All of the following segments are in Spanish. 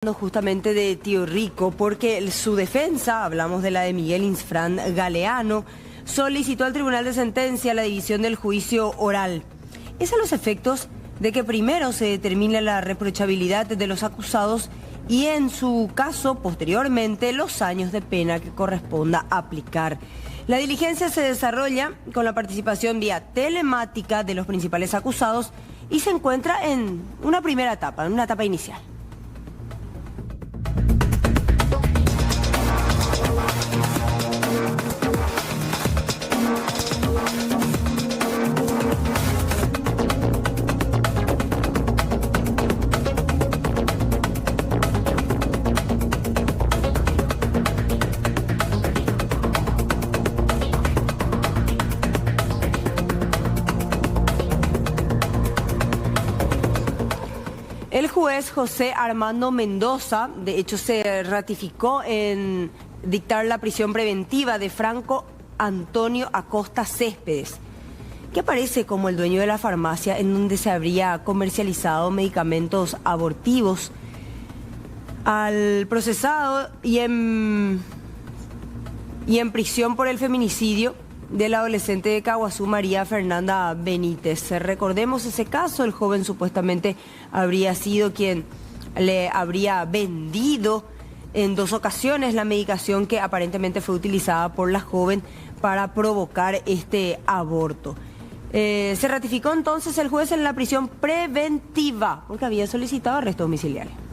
hablando justamente de Tío Rico, porque su defensa, hablamos de la de Miguel Insfrán Galeano, solicitó al Tribunal de Sentencia la división del juicio oral. Es a los efectos de que primero se determine la reprochabilidad de los acusados y en su caso, posteriormente, los años de pena que corresponda aplicar. La diligencia se desarrolla con la participación vía telemática de los principales acusados y se encuentra en una primera etapa, en una etapa inicial. El juez José Armando Mendoza, de hecho, se ratificó en dictar la prisión preventiva de Franco Antonio Acosta Céspedes, que aparece como el dueño de la farmacia en donde se habría comercializado medicamentos abortivos. Al procesado y en prisión por el feminicidio del adolescente de Caguazú, María Fernanda Benítez. Recordemos ese caso, el joven supuestamente habría sido quien le habría vendido en 2 ocasiones la medicación que aparentemente fue utilizada por la joven para provocar este aborto. Se ratificó entonces el juez en la prisión preventiva porque había solicitado arresto domiciliario.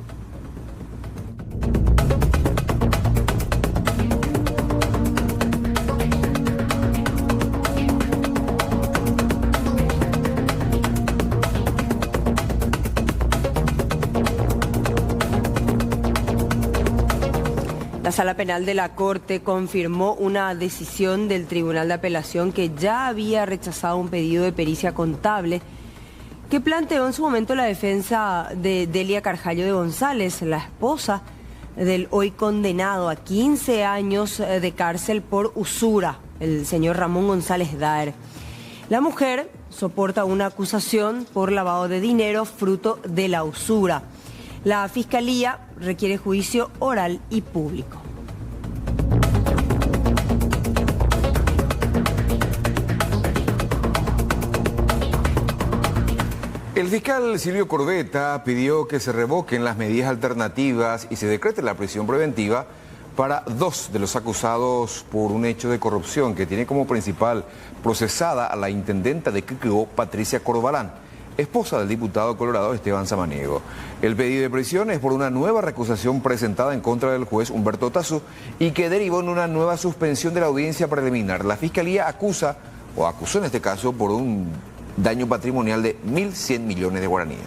La Sala Penal de la Corte confirmó una decisión del Tribunal de Apelación que ya había rechazado un pedido de pericia contable que planteó en su momento la defensa de Delia Carjallo de González, la esposa del hoy condenado a 15 años de cárcel por usura, el señor Ramón González Daer. La mujer soporta una acusación por lavado de dinero fruto de la usura. La Fiscalía requiere juicio oral y público. El fiscal Silvio Corbetta pidió que se revoquen las medidas alternativas y se decrete la prisión preventiva para 2 de los acusados por un hecho de corrupción que tiene como principal procesada a la intendenta de Quiquegó, Patricia Corbalán, esposa del diputado colorado Esteban Samaniego. El pedido de prisión es por una nueva recusación presentada en contra del juez Humberto Tazú y que derivó en una nueva suspensión de la audiencia preliminar. La Fiscalía acusó en este caso por un daño patrimonial de 1.100 millones de guaraníes.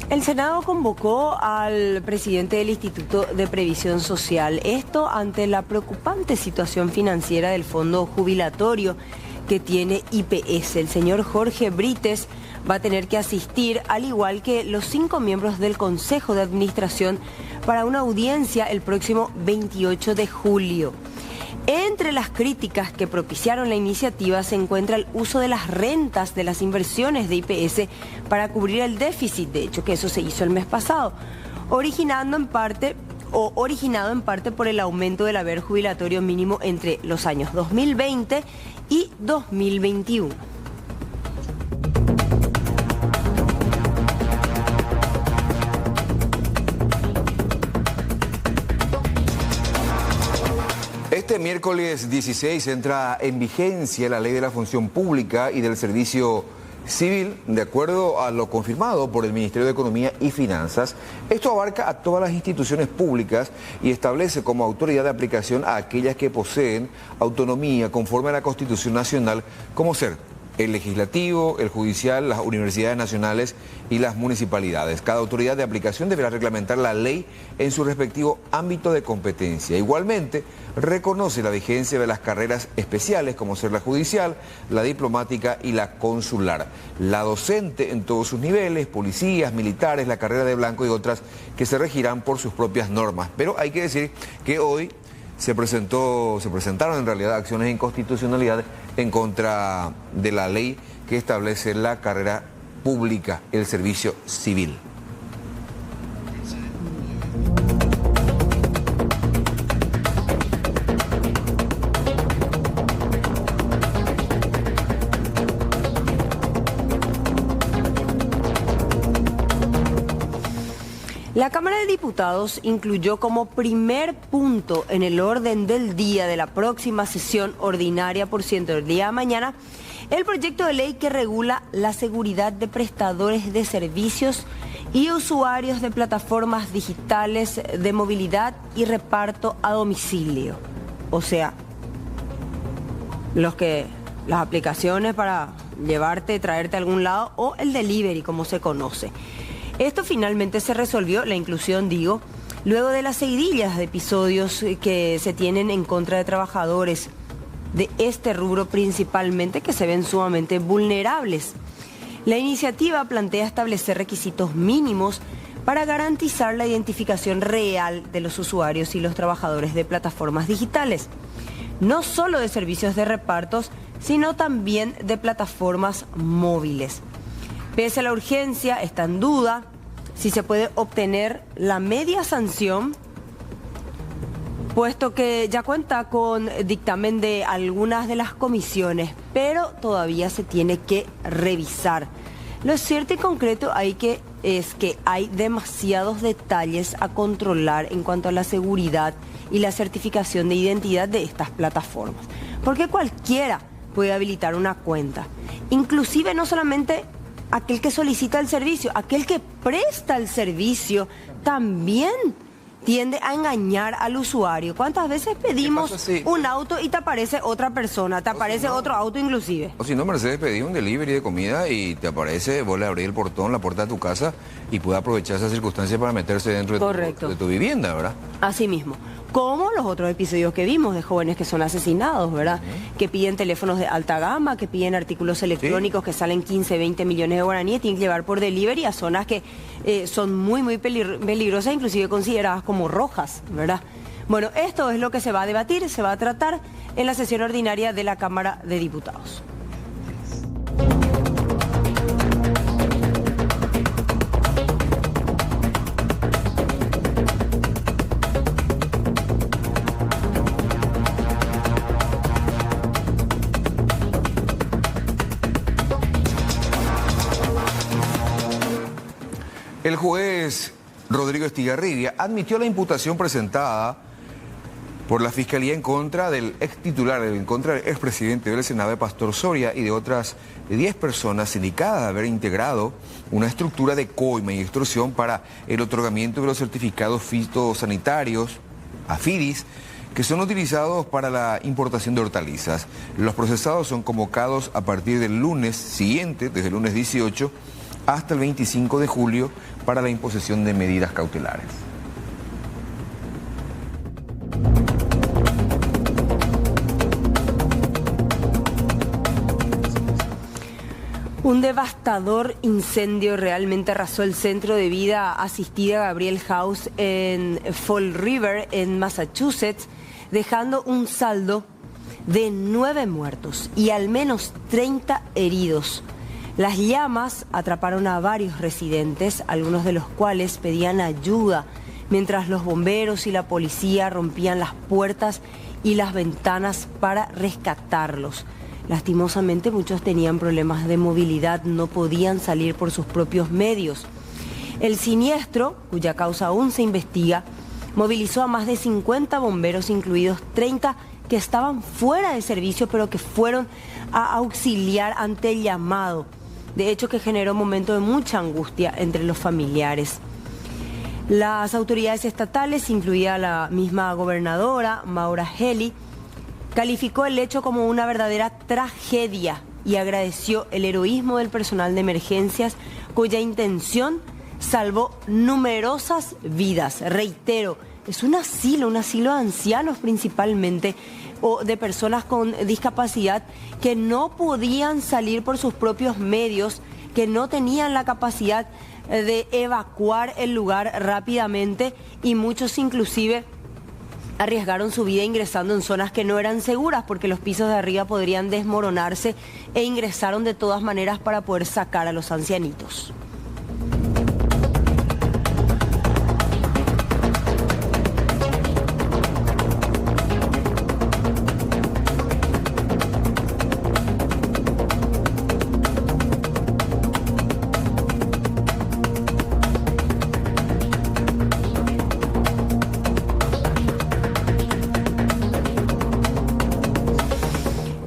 El Senado convocó al presidente del Instituto de Previsión Social, esto ante la preocupante situación financiera del fondo jubilatorio que tiene IPS. El señor Jorge Brites va a tener que asistir, al igual que los 5 miembros del Consejo de Administración, para una audiencia el próximo 28 de julio. Entre las críticas que propiciaron la iniciativa se encuentra el uso de las rentas de las inversiones de IPS para cubrir el déficit, de hecho que eso se hizo el mes pasado, originado en parte por el aumento del haber jubilatorio mínimo entre los años 2020 y 2021. Este miércoles 16 entra en vigencia la Ley de la Función Pública y del Servicio Civil, de acuerdo a lo confirmado por el Ministerio de Economía y Finanzas. Esto abarca a todas las instituciones públicas y establece como autoridad de aplicación a aquellas que poseen autonomía conforme a la Constitución Nacional, como ser el legislativo, el judicial, las universidades nacionales y las municipalidades. Cada autoridad de aplicación deberá reglamentar la ley en su respectivo ámbito de competencia. Igualmente, reconoce la vigencia de las carreras especiales, como ser la judicial, la diplomática y la consular. La docente en todos sus niveles, policías, militares, la carrera de blanco y otras que se regirán por sus propias normas. Pero hay que decir que hoy se presentaron en realidad acciones de inconstitucionalidad en contra de la ley que establece la carrera pública, el servicio civil. La Cámara de Diputados incluyó como primer punto en el orden del día de la próxima sesión ordinaria, por ciento, del día de mañana, el proyecto de ley que regula la seguridad de prestadores de servicios y usuarios de plataformas digitales de movilidad y reparto a domicilio. O sea, las aplicaciones para llevarte, traerte a algún lado, o el delivery, como se conoce. Esto finalmente se resolvió, la inclusión, digo, luego de las seguidillas de episodios que se tienen en contra de trabajadores de este rubro principalmente, que se ven sumamente vulnerables. La iniciativa plantea establecer requisitos mínimos para garantizar la identificación real de los usuarios y los trabajadores de plataformas digitales, no solo de servicios de repartos, sino también de plataformas móviles. Pese a la urgencia, está en duda si se puede obtener la media sanción, puesto que ya cuenta con dictamen de algunas de las comisiones, pero todavía se tiene que revisar. Lo cierto y concreto es que hay demasiados detalles a controlar en cuanto a la seguridad y la certificación de identidad de estas plataformas, porque cualquiera puede habilitar una cuenta, inclusive no solamente aquel que solicita el servicio, aquel que presta el servicio también tiende a engañar al usuario. ¿Cuántas veces pedimos un auto y te aparece otra persona, te aparece otro auto inclusive? O si no, Mercedes, pedí un delivery de comida y te aparece, vos le abrís el portón, la puerta de tu casa y puede aprovechar esa circunstancia para meterse dentro de tu vivienda, ¿verdad? Así mismo. Como los otros episodios que vimos de jóvenes que son asesinados, ¿verdad? Que piden teléfonos de alta gama, que piden artículos electrónicos que salen 15, 20 millones de guaraníes, tienen que llevar por delivery a zonas que son muy, muy peligrosas, inclusive consideradas como rojas, ¿verdad? Bueno, esto es lo que se va a debatir, se va a tratar en la sesión ordinaria de la Cámara de Diputados. El juez Rodrigo Estigarribia admitió la imputación presentada por la Fiscalía en contra del extitular, en contra del expresidente del Senado, Pastor Soria, y de otras 10 personas sindicadas de haber integrado una estructura de coima y extorsión para el otorgamiento de los certificados fitosanitarios, AFIDIS, que son utilizados para la importación de hortalizas. Los procesados son convocados a partir del lunes siguiente, desde el lunes 18, hasta el 25 de julio, para la imposición de medidas cautelares. Un devastador incendio realmente arrasó el centro de vida asistida Gabriel House en Fall River, en Massachusetts, dejando un saldo de 9 muertos y al menos 30 heridos. Las llamas atraparon a varios residentes, algunos de los cuales pedían ayuda, mientras los bomberos y la policía rompían las puertas y las ventanas para rescatarlos. Lastimosamente, muchos tenían problemas de movilidad, no podían salir por sus propios medios. El siniestro, cuya causa aún se investiga, movilizó a más de 50 bomberos, incluidos 30 que estaban fuera de servicio, pero que fueron a auxiliar ante el llamado. De hecho, que generó un momento de mucha angustia entre los familiares. Las autoridades estatales, incluida la misma gobernadora, Maura Healey, calificó el hecho como una verdadera tragedia y agradeció el heroísmo del personal de emergencias, cuya intención salvó numerosas vidas. Reitero, es un asilo de ancianos principalmente, o de personas con discapacidad que no podían salir por sus propios medios, que no tenían la capacidad de evacuar el lugar rápidamente, y muchos inclusive arriesgaron su vida ingresando en zonas que no eran seguras porque los pisos de arriba podrían desmoronarse e ingresaron de todas maneras para poder sacar a los ancianitos.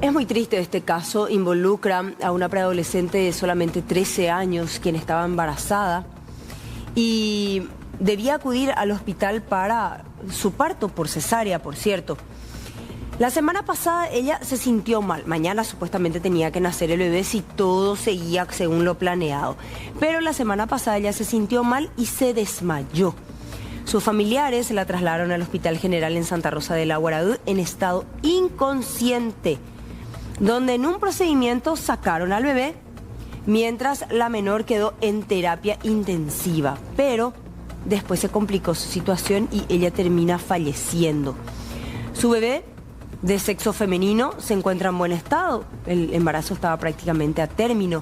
Es muy triste este caso, involucra a una preadolescente de solamente 13 años, quien estaba embarazada y debía acudir al hospital para su parto por cesárea, por cierto. La semana pasada ella se sintió mal, mañana supuestamente tenía que nacer el bebé si todo seguía según lo planeado, pero la semana pasada ella se sintió mal y se desmayó. Sus familiares la trasladaron al Hospital General en Santa Rosa de la Guaraú en estado inconsciente, donde en un procedimiento sacaron al bebé, mientras la menor quedó en terapia intensiva. Pero después se complicó su situación y ella termina falleciendo. Su bebé, de sexo femenino, se encuentra en buen estado. El embarazo estaba prácticamente a término.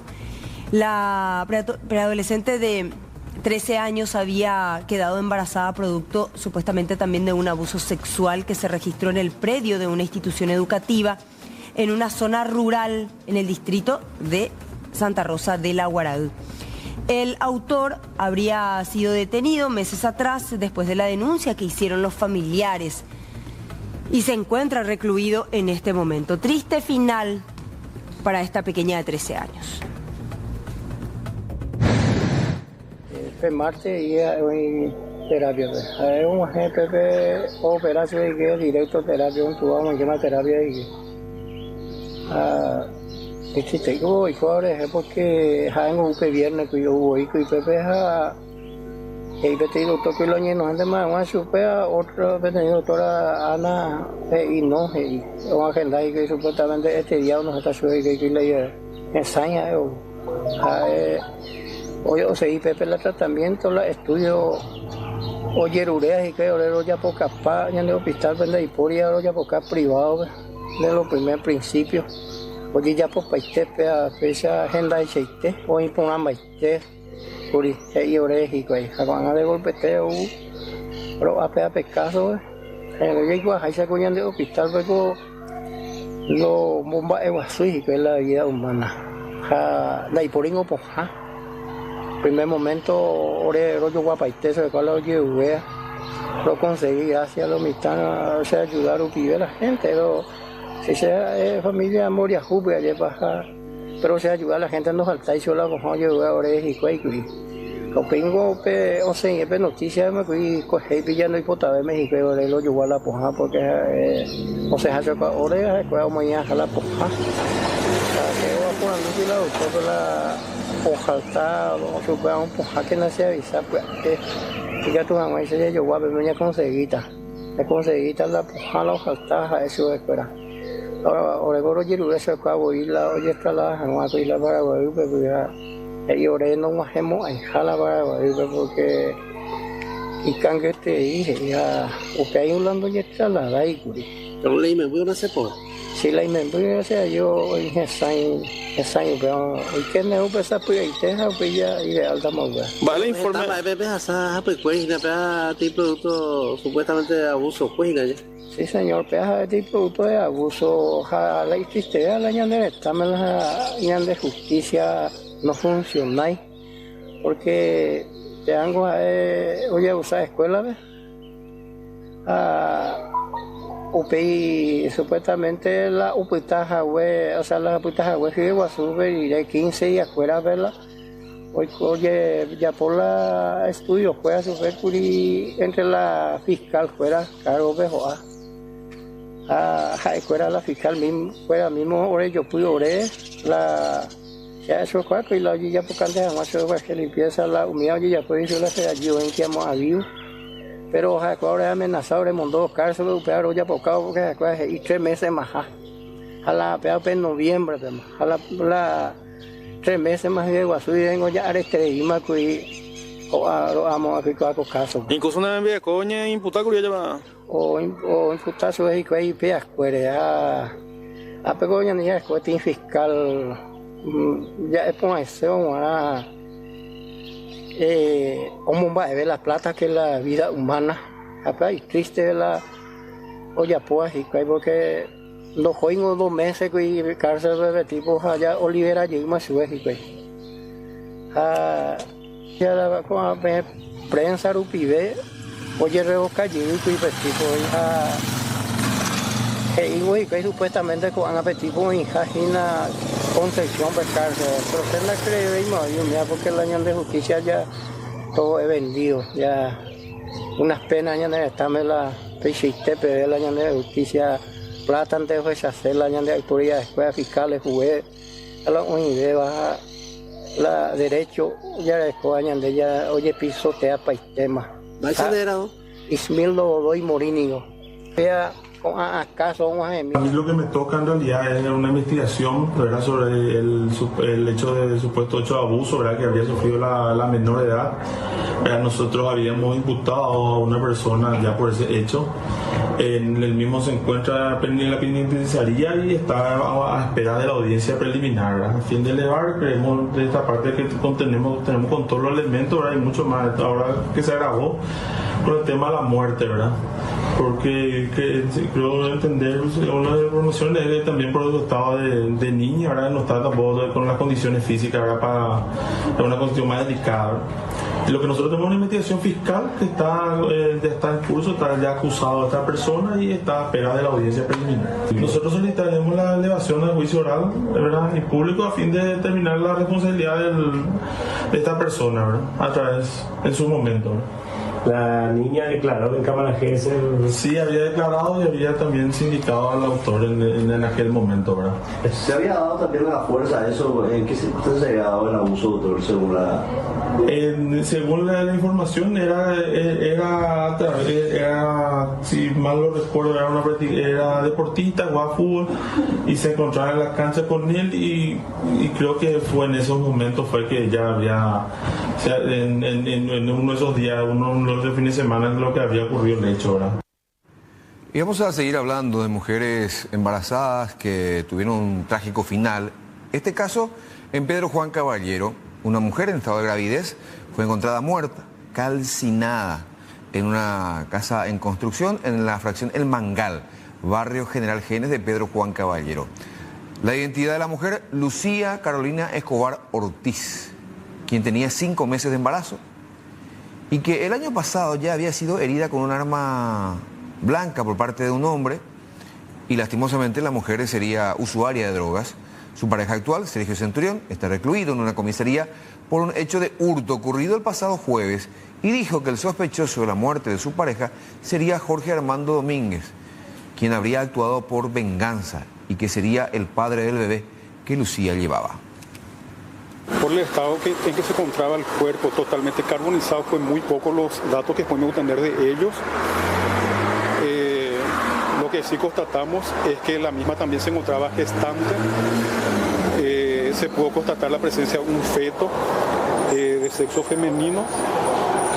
La preadolescente de 13 años había quedado embarazada producto supuestamente también de un abuso sexual que se registró en el predio de una institución educativa en una zona rural en el distrito de Santa Rosa de la Guaraú. El autor habría sido detenido meses atrás después de la denuncia que hicieron los familiares y se encuentra recluido en este momento. Triste final para esta pequeña de 13 años. Martes y hoy terapia. Hay un agente de operación que es directo terapia, un tubo que llama terapia y este tengo y ahora es porque hay un viernes que yo voy y Pepe ha el doctor que lo lleno ande más supera otra doctora Ana y no y una agenda y que supuestamente este día nos está subiendo que le enseña hoy o sea Pepe el tratamiento la estudio oye ureas y que ahora ya poca pa ya en el hospital vende y por ya ya poca privado de los primeros principios. Hoy ya por paiste a fecha agenda de cheite hoy por una maite por y orejico ahí cuando de golpe te pero a pescaso el llegó a esa coña de hospital luego lo bomba eguasui que es la vida humana la iporingo por primer momento ore rollo guapaite se cual oye lo conseguí gracias a los mistanos o sea ayudar a la gente pero si sea familia Moria Jupe allá baja pero se ayuda a la gente no falta y solo como yo ahora es y cuy lo tengo o sea es noticia me fui coger pillando y potable México y lo llevó a la poja porque o sea hace ahora es que mañana a la poja que va por la la doctora la poja está o supera un poja que no se avisa pues que ya tu mamá dice yo voy a ver ya conseguita la poja la ojalta eso espera ahora goro jiru eso acabo ir la oye está la no ir la para porque y ahora no más hemos en jala para porque y cangue te dije ya o que hay un lando ya está la dai curi pero le me voy a hacer por si la me voy a hacer yo en esa pero y que me voy a pasar pues y te ha pilla y de alta moda vale informe bebé asa pues cuesta tipo supuestamente de abuso cuesta ya. Sí, señor, peaje de producto de abuso, la justicia, la ñande examen, la ñande justicia no funciona, porque te hago, oye, usar escuela, ¿ves? UPI, supuestamente la upitaja, o sea, la upitaja, que llegó a subir y de 15 y afuera, ¿verdad? Oye, ya por la estudio, fue a subir entre la fiscal, fuera, cargo, vejo, fuera la fiscal mismo, fuera mismo, ahora yo pude oré, la ya eso fue que la ya por antes además que limpieza la humedad ya puede ir la se yo en que hemos habido pero ahora amenazado de mandó cárcel pero ya por cabo porque y 3 meses más a la peor en noviembre a la 3 meses más de Guasú y vengo ya a este y más que o a lo amo a pico a caso incluso una vez coña imputar que lleva o imputación es que IP escuela a pegó ya ni escuela fiscal ya es por eso como va a ver la plata que es la vida humana acá y triste la olla pues y porque los jóvenes 2 meses que cárcel de tipo allá Olivera llegó más suave que ya la como prensa rupive oye revoca llegó y tipo y que supuestamente con a tipo en Jajina Concepción de cárcel pero se la creemos ya porque el año de justicia ya todo es vendido ya unas penas ya de estarme la pechiste pero el año de justicia plata antes de hacer el año de autoridad después fiscales jugué a la unidad baja la derecho ya después año de ya oye pisotea para el tema ¿va acelerado? Ismildo doy Morínigo sea ¿acaso vamos a mí lo que me toca en realidad es una investigación, ¿verdad?, sobre el hecho del supuesto hecho de abuso, ¿verdad?, que había sufrido la menor edad. Nosotros habíamos imputado a una persona ya por ese hecho. El mismo se encuentra en la penitenciaría y está a espera de la audiencia preliminar, ¿verdad? A fin de elevar, creemos de esta parte que tenemos con todos los elementos, ¿verdad?, y mucho más ahora que se agravó con el tema de la muerte, ¿verdad? Porque creo entender una de las informaciones es también por el estado de niña, ¿verdad?, no está tampoco con las condiciones físicas, ¿verdad?, para una condición más delicada, ¿verdad? Lo que nosotros tenemos una investigación fiscal que está en curso, está ya acusado a esta persona y está a espera de la audiencia preliminar. Nosotros solicitaremos la elevación al juicio oral, ¿verdad?, y público a fin de determinar la responsabilidad de esta persona, ¿verdad?, a través en su momento, ¿verdad? La niña declaró en cámara agencia. Sí, había declarado y había también sindicado al autor en aquel momento, ¿verdad? ¿Se había dado también a la fuerza eso? ¿En qué circunstancias se había dado el abuso, doctor, según la...? Según la información, era, si mal lo recuerdo, era deportista, jugaba fútbol y se encontraba en la cancha con él y creo que fue en esos momentos fue que ya había, o sea, en uno de esos días, uno de fin de semana, es lo que había ocurrido el hecho, ¿verdad? Y vamos a seguir hablando de mujeres embarazadas que tuvieron un trágico final. Este caso en Pedro Juan Caballero, una mujer en estado de gravidez fue encontrada muerta, calcinada, en una casa en construcción en la fracción El Mangal, barrio General Genes de Pedro Juan Caballero. La identidad de la mujer, Lucía Carolina Escobar Ortiz, quien tenía 5 meses de embarazo y que el año pasado ya había sido herida con un arma blanca por parte de un hombre y lastimosamente la mujer sería usuaria de drogas. Su pareja actual, Sergio Centurión, está recluido en una comisaría por un hecho de hurto ocurrido el pasado jueves y dijo que el sospechoso de la muerte de su pareja sería Jorge Armando Domínguez, quien habría actuado por venganza y que sería el padre del bebé que Lucía llevaba. Por el estado en que se encontraba el cuerpo totalmente carbonizado, fue muy poco los datos que podemos obtener de ellos. Lo que sí constatamos es que la misma también se encontraba gestante. Se pudo constatar la presencia de un feto de sexo femenino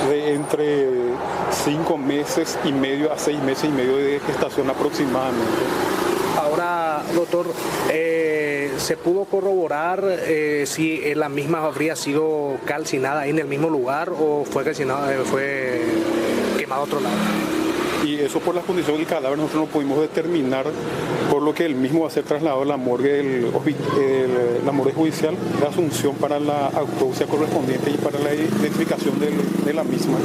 de entre 5 meses y medio a 6 meses y medio de gestación aproximadamente. Ahora, doctor, ¿se pudo corroborar si la misma habría sido calcinada ahí en el mismo lugar o fue calcinada, fue quemada a otro lado? Y eso por la condición del cadáver nosotros no pudimos determinar, por lo que el mismo va a ser trasladado a la morgue, la morgue judicial de Asunción para la autopsia correspondiente y para la identificación de la misma.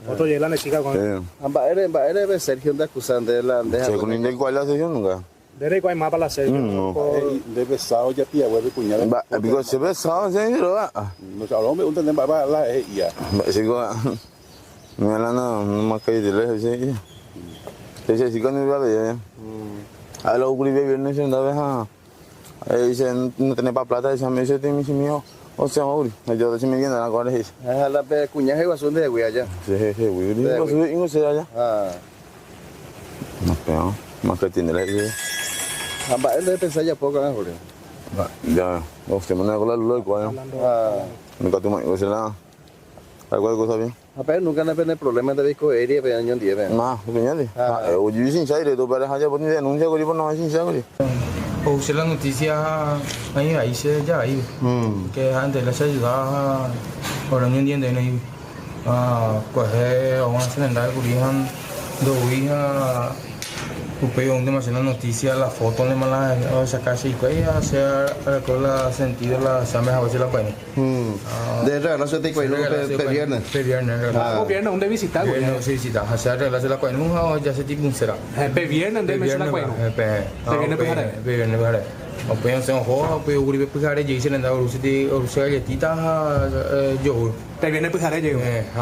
Otro llega la chica con Ambas Sergio de acusante de la de ¿Se con de cuál la sesión nunca? de cuál más para la serie. De besado ya tía vuelve puñal. Porque se besaba, se va. Nos hablamos de un tendem para la ya. Sigo no la no más que de lejos sí. Ese sí con el bebé. A lo que vive viernes en la vez dice no tiene para plata esa mesa de mi hijo. O sea, Mauri, yo te me viene a la es. Ah, la cuñaje va son de güey allá. Sí, güey, no sé allá. Ah. No, pero más que tiene la idea. Amba él debe pensar ya poco, ¿no, Jorge? Ya, usted me negó la luz del cuadro. Ah. Nunca te me dice nada. ¿Alguna cosa bien? Apa nunca no tiene problemas de disco aéreo pero año 10. Nah, peñale. Oye, sin saber, tú para allá por ni denuncia por no sin saber. O sea, la noticia ahí se ya ahí. Que antes les ayudaba ahora no entiende ahí. Coger a una celenda de Curihan, dos hijas. Porque donde me hacen la noticia, la foto de mala sacarse y que hacer con la sentido la llames a ver si la pueden. De regalo se te cuello viernes. Viernes donde visitar, güey. Sí, visitar, hacer reglas la pueden ya se tipo un será. Viernes donde me la cuello. Viernes para. O pueden hacer un juego, o pueden uribe pujar y se le da urusita galletitas yogur. Te viene pujar yo.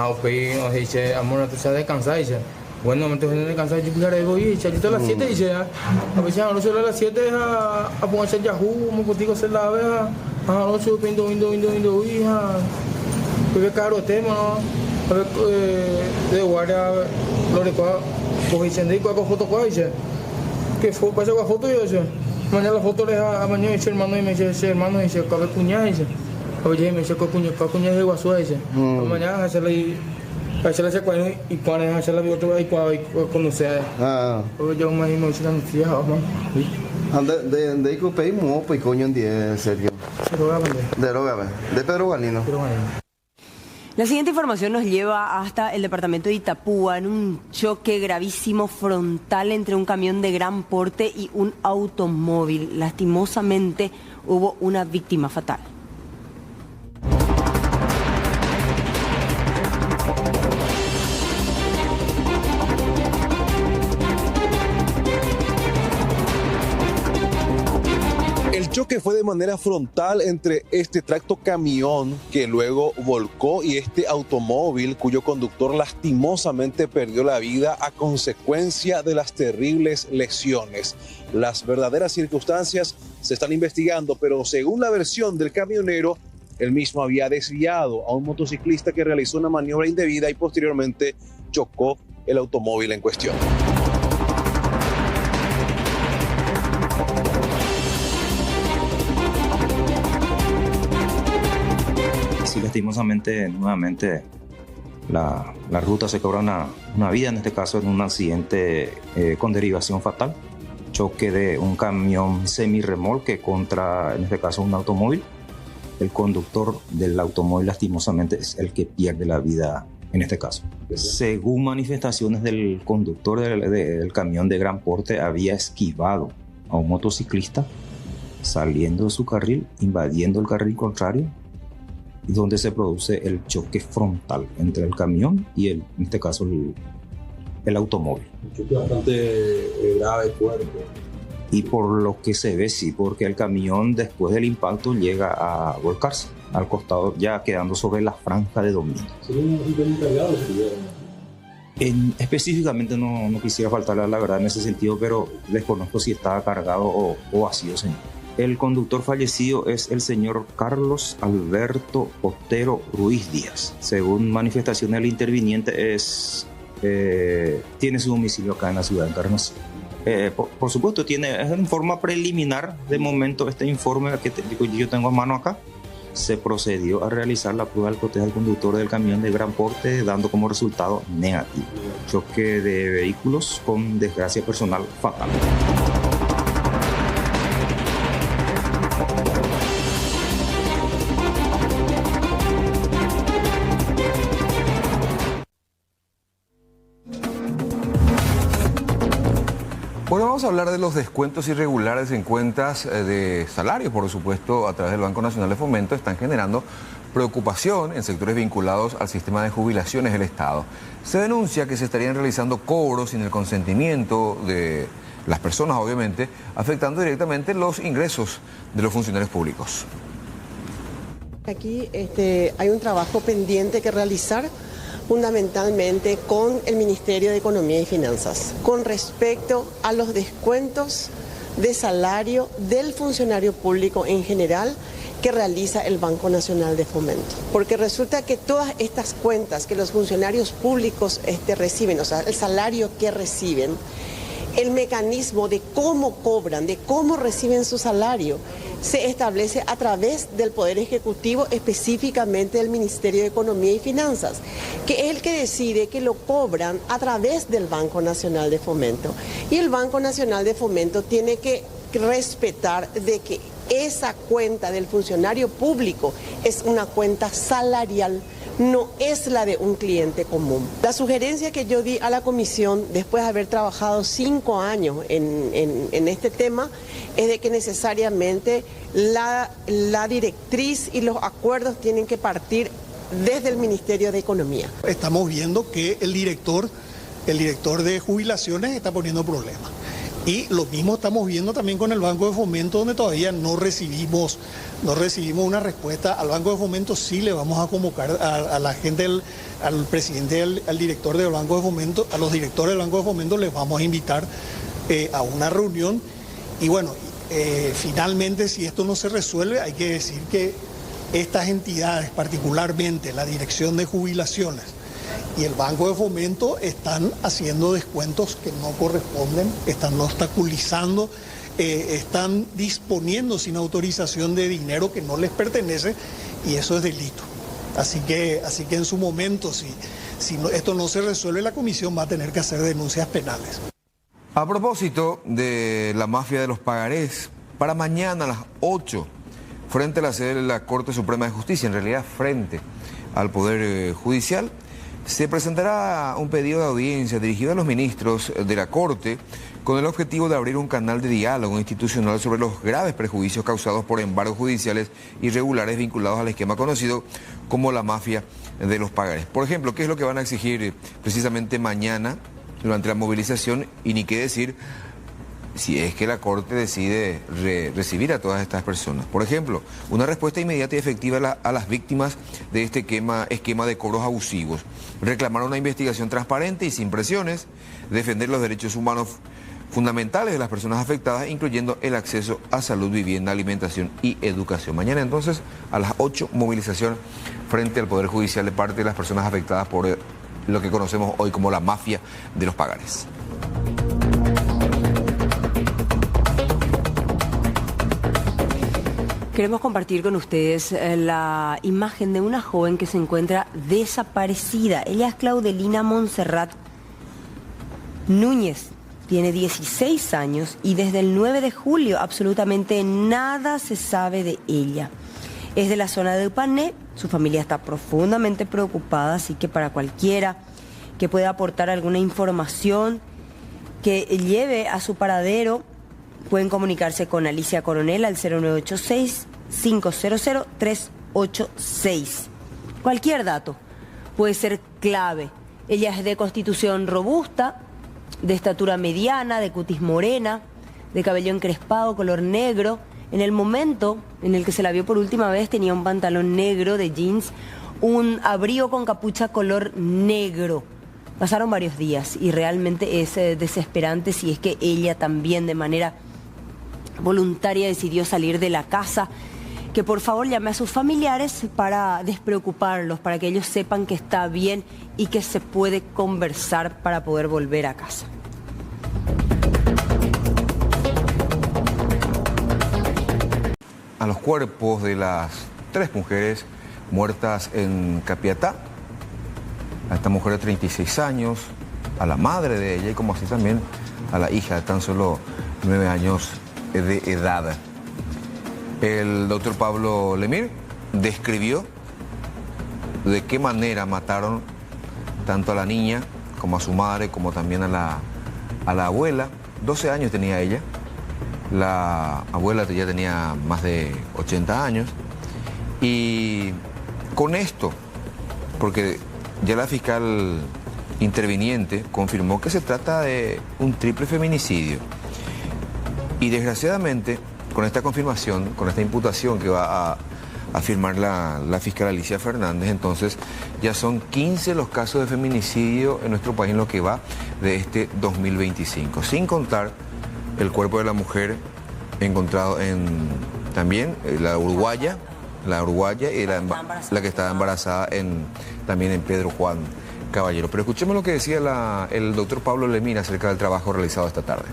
O pueden dice amor, tú sabes descansar dice. Bueno, me tengo que descansar, yo pujaré voy y chayito a las 7 dice, a veces a las 7 a ponerse Yahoo, como contigo se la ve, a los subiendo, hija, porque caro tema, ¿no? A ver, de guardia, lo recuerdo, coge y con foto, ¿cuál dice? ¿Qué fue? ¿Pasa con foto? Yo dice, mañana la foto le a mañana dice hermano y me dice, hermano dice, cabe cuñada dice, a ver, me dice, cuñada de Guasúa dice, mañana hacerle ese cuadro y cuando hacer la otra vez y cuando sea yo me hice la noticia de que pedimos pues coño en 10 Sergio de Pedro Galino. La siguiente información nos lleva hasta el departamento de Itapúa en un choque gravísimo frontal entre un camión de gran porte y un automóvil. Lastimosamente hubo una víctima fatal. El choque fue de manera frontal entre este tracto camión que luego volcó y este automóvil cuyo conductor lastimosamente perdió la vida a consecuencia de las terribles lesiones. Las verdaderas circunstancias se están investigando, pero según la versión del camionero, él mismo había desviado a un motociclista que realizó una maniobra indebida y posteriormente chocó el automóvil en cuestión. Sí, lastimosamente, nuevamente, la ruta se cobra una vida, en este caso en un accidente con derivación fatal, choque de un camión semirremolque contra, en este caso, un automóvil. El conductor del automóvil lastimosamente es el que pierde la vida en este caso. Según manifestaciones del conductor del camión de gran porte, había esquivado a un motociclista saliendo de su carril, invadiendo el carril contrario, donde se produce el choque frontal entre el camión y en este caso el automóvil. Un choque bastante grave, fuerte. Y por lo que se ve, sí, porque el camión después del impacto llega a volcarse al costado, ya quedando sobre la franja de dominio. ¿Sería un encargado? Específicamente no quisiera faltarle la verdad en ese sentido, pero desconozco si estaba cargado o ha sido señor. El conductor fallecido es el señor Carlos Alberto Otero Ruiz Díaz. Según manifestaciones del interviniente, tiene su domicilio acá en la ciudad de Encarnación. Por supuesto, es en forma preliminar. De momento, este informe que yo tengo a mano acá, se procedió a realizar la prueba del alcoholemia del conductor del camión de gran porte, dando como resultado negativo. Choque de vehículos con desgracia personal fatal. Bueno, vamos a hablar de los descuentos irregulares en cuentas de salario, por supuesto, a través del Banco Nacional de Fomento, están generando preocupación en sectores vinculados al sistema de jubilaciones del Estado. Se denuncia que se estarían realizando cobros sin el consentimiento de las personas, obviamente, afectando directamente los ingresos de los funcionarios públicos. Aquí hay un trabajo pendiente que realizar, fundamentalmente con el Ministerio de Economía y Finanzas, con respecto a los descuentos de salario del funcionario público en general que realiza el Banco Nacional de Fomento. Porque resulta que todas estas cuentas que los funcionarios públicos reciben, o sea, el salario que reciben, el mecanismo de cómo cobran, de cómo reciben su salario, se establece a través del Poder Ejecutivo, específicamente del Ministerio de Economía y Finanzas, que es el que decide que lo cobran a través del Banco Nacional de Fomento. Y el Banco Nacional de Fomento tiene que respetar de que esa cuenta del funcionario público es una cuenta salarial, no es la de un cliente común. La sugerencia que yo di a la comisión, después de haber trabajado 5 años en este tema, es de que necesariamente la directriz y los acuerdos tienen que partir desde el Ministerio de Economía. Estamos viendo que el director de jubilaciones está poniendo problemas. Y lo mismo estamos viendo también con el Banco de Fomento, donde todavía no recibimos una respuesta. Al Banco de Fomento sí le vamos a convocar a la gente, al presidente, al director del Banco de Fomento, a los directores del Banco de Fomento les vamos a invitar a una reunión. Y bueno, finalmente si esto no se resuelve, hay que decir que estas entidades, particularmente la Dirección de Jubilaciones y el Banco de Fomento, están haciendo descuentos que no corresponden, están obstaculizando, están disponiendo sin autorización de dinero que no les pertenece, y eso es delito. Así que en su momento, si esto no se resuelve, la comisión va a tener que hacer denuncias penales. A propósito de la mafia de los pagarés, para mañana a las 8, frente a la sede de la Corte Suprema de Justicia, en realidad frente al Poder Judicial, se presentará un pedido de audiencia dirigido a los ministros de la Corte con el objetivo de abrir un canal de diálogo institucional sobre los graves prejuicios causados por embargos judiciales irregulares vinculados al esquema conocido como la mafia de los pagarés. Por ejemplo, ¿qué es lo que van a exigir precisamente mañana durante la movilización? Y ni qué decir si es que la Corte decide recibir a todas estas personas. Por ejemplo, una respuesta inmediata y efectiva a las víctimas de este esquema de cobros abusivos. Reclamar una investigación transparente y sin presiones. Defender los derechos humanos fundamentales de las personas afectadas, incluyendo el acceso a salud, vivienda, alimentación y educación. Mañana entonces, a las 8, movilización frente al Poder Judicial de parte de las personas afectadas por lo que conocemos hoy como la mafia de los pagarés. Queremos compartir con ustedes la imagen de una joven que se encuentra desaparecida. Ella es Claudelina Montserrat Núñez, tiene 16 años y desde el 9 de julio absolutamente nada se sabe de ella. Es de la zona de Upané, su familia está profundamente preocupada, así que para cualquiera que pueda aportar alguna información que lleve a su paradero, pueden comunicarse con Alicia Coronel al 0986-500-386. Cualquier dato puede ser clave. Ella es de constitución robusta, de estatura mediana, de cutis morena, de cabello encrespado, color negro. En el momento en el que se la vio por última vez tenía un pantalón negro de jeans, un abrigo con capucha color negro. Pasaron varios días y realmente es desesperante si es que ella también de manera voluntaria decidió salir de la casa, que por favor llame a sus familiares para despreocuparlos, para que ellos sepan que está bien y que se puede conversar para poder volver a casa. A los cuerpos de las 3 mujeres muertas en Capiatá, a esta mujer de 36 años, a la madre de ella y como así también a la hija de tan solo 9 años de edad. El doctor Pablo Lemir describió de qué manera mataron tanto a la niña como a su madre, como también a la abuela. 12 años tenía ella, la abuela ya tenía más de 80 años. Y con esto, porque ya la fiscal interviniente confirmó que se trata de un triple feminicidio. Y desgraciadamente, con esta confirmación, con esta imputación que va a firmar la fiscal Alicia Fernández, entonces ya son 15 los casos de feminicidio en nuestro país en lo que va de este 2025. Sin contar el cuerpo de la mujer encontrado también la uruguaya y la que estaba embarazada también en Pedro Juan Caballero. Pero escuchemos lo que decía el doctor Pablo Lemir acerca del trabajo realizado esta tarde.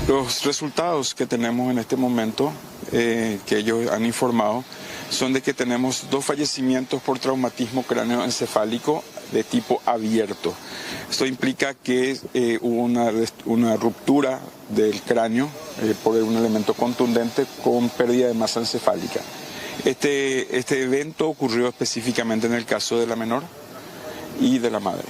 Los resultados que tenemos en este momento, que ellos han informado, son de que tenemos 2 fallecimientos por traumatismo cráneoencefálico de tipo abierto. Esto implica que hubo una ruptura del cráneo por un elemento contundente con pérdida de masa encefálica. Este evento ocurrió específicamente en el caso de la menor y de la madre.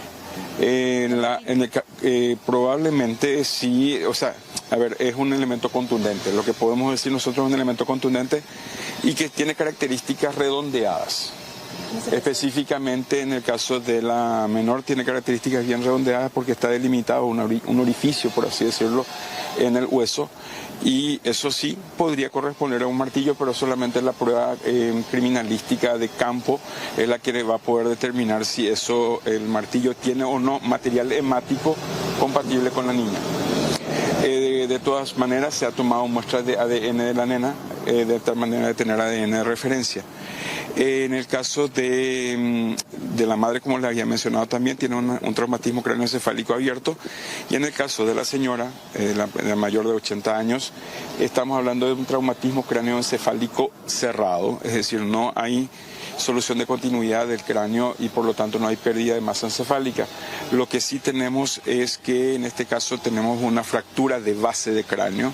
Probablemente sí, o sea, a ver, es un elemento contundente. Lo que podemos decir nosotros es un elemento contundente y que tiene características redondeadas. Específicamente en el caso de la menor tiene características bien redondeadas porque está delimitado un orificio, por así decirlo, en el hueso. Y eso sí podría corresponder a un martillo, pero solamente la prueba criminalística de campo es la que va a poder determinar si el martillo tiene o no material hemático compatible con la niña. De todas maneras se ha tomado muestras de ADN de la nena, de tal manera de tener ADN de referencia. En el caso de la madre, como le había mencionado también, tiene un traumatismo cráneoencefálico abierto. Y en el caso de la señora, la mayor de 80 años, estamos hablando de un traumatismo cráneoencefálico cerrado, es decir, no hay solución de continuidad del cráneo y por lo tanto no hay pérdida de masa encefálica. Lo que sí tenemos es que en este caso tenemos una fractura de base de cráneo.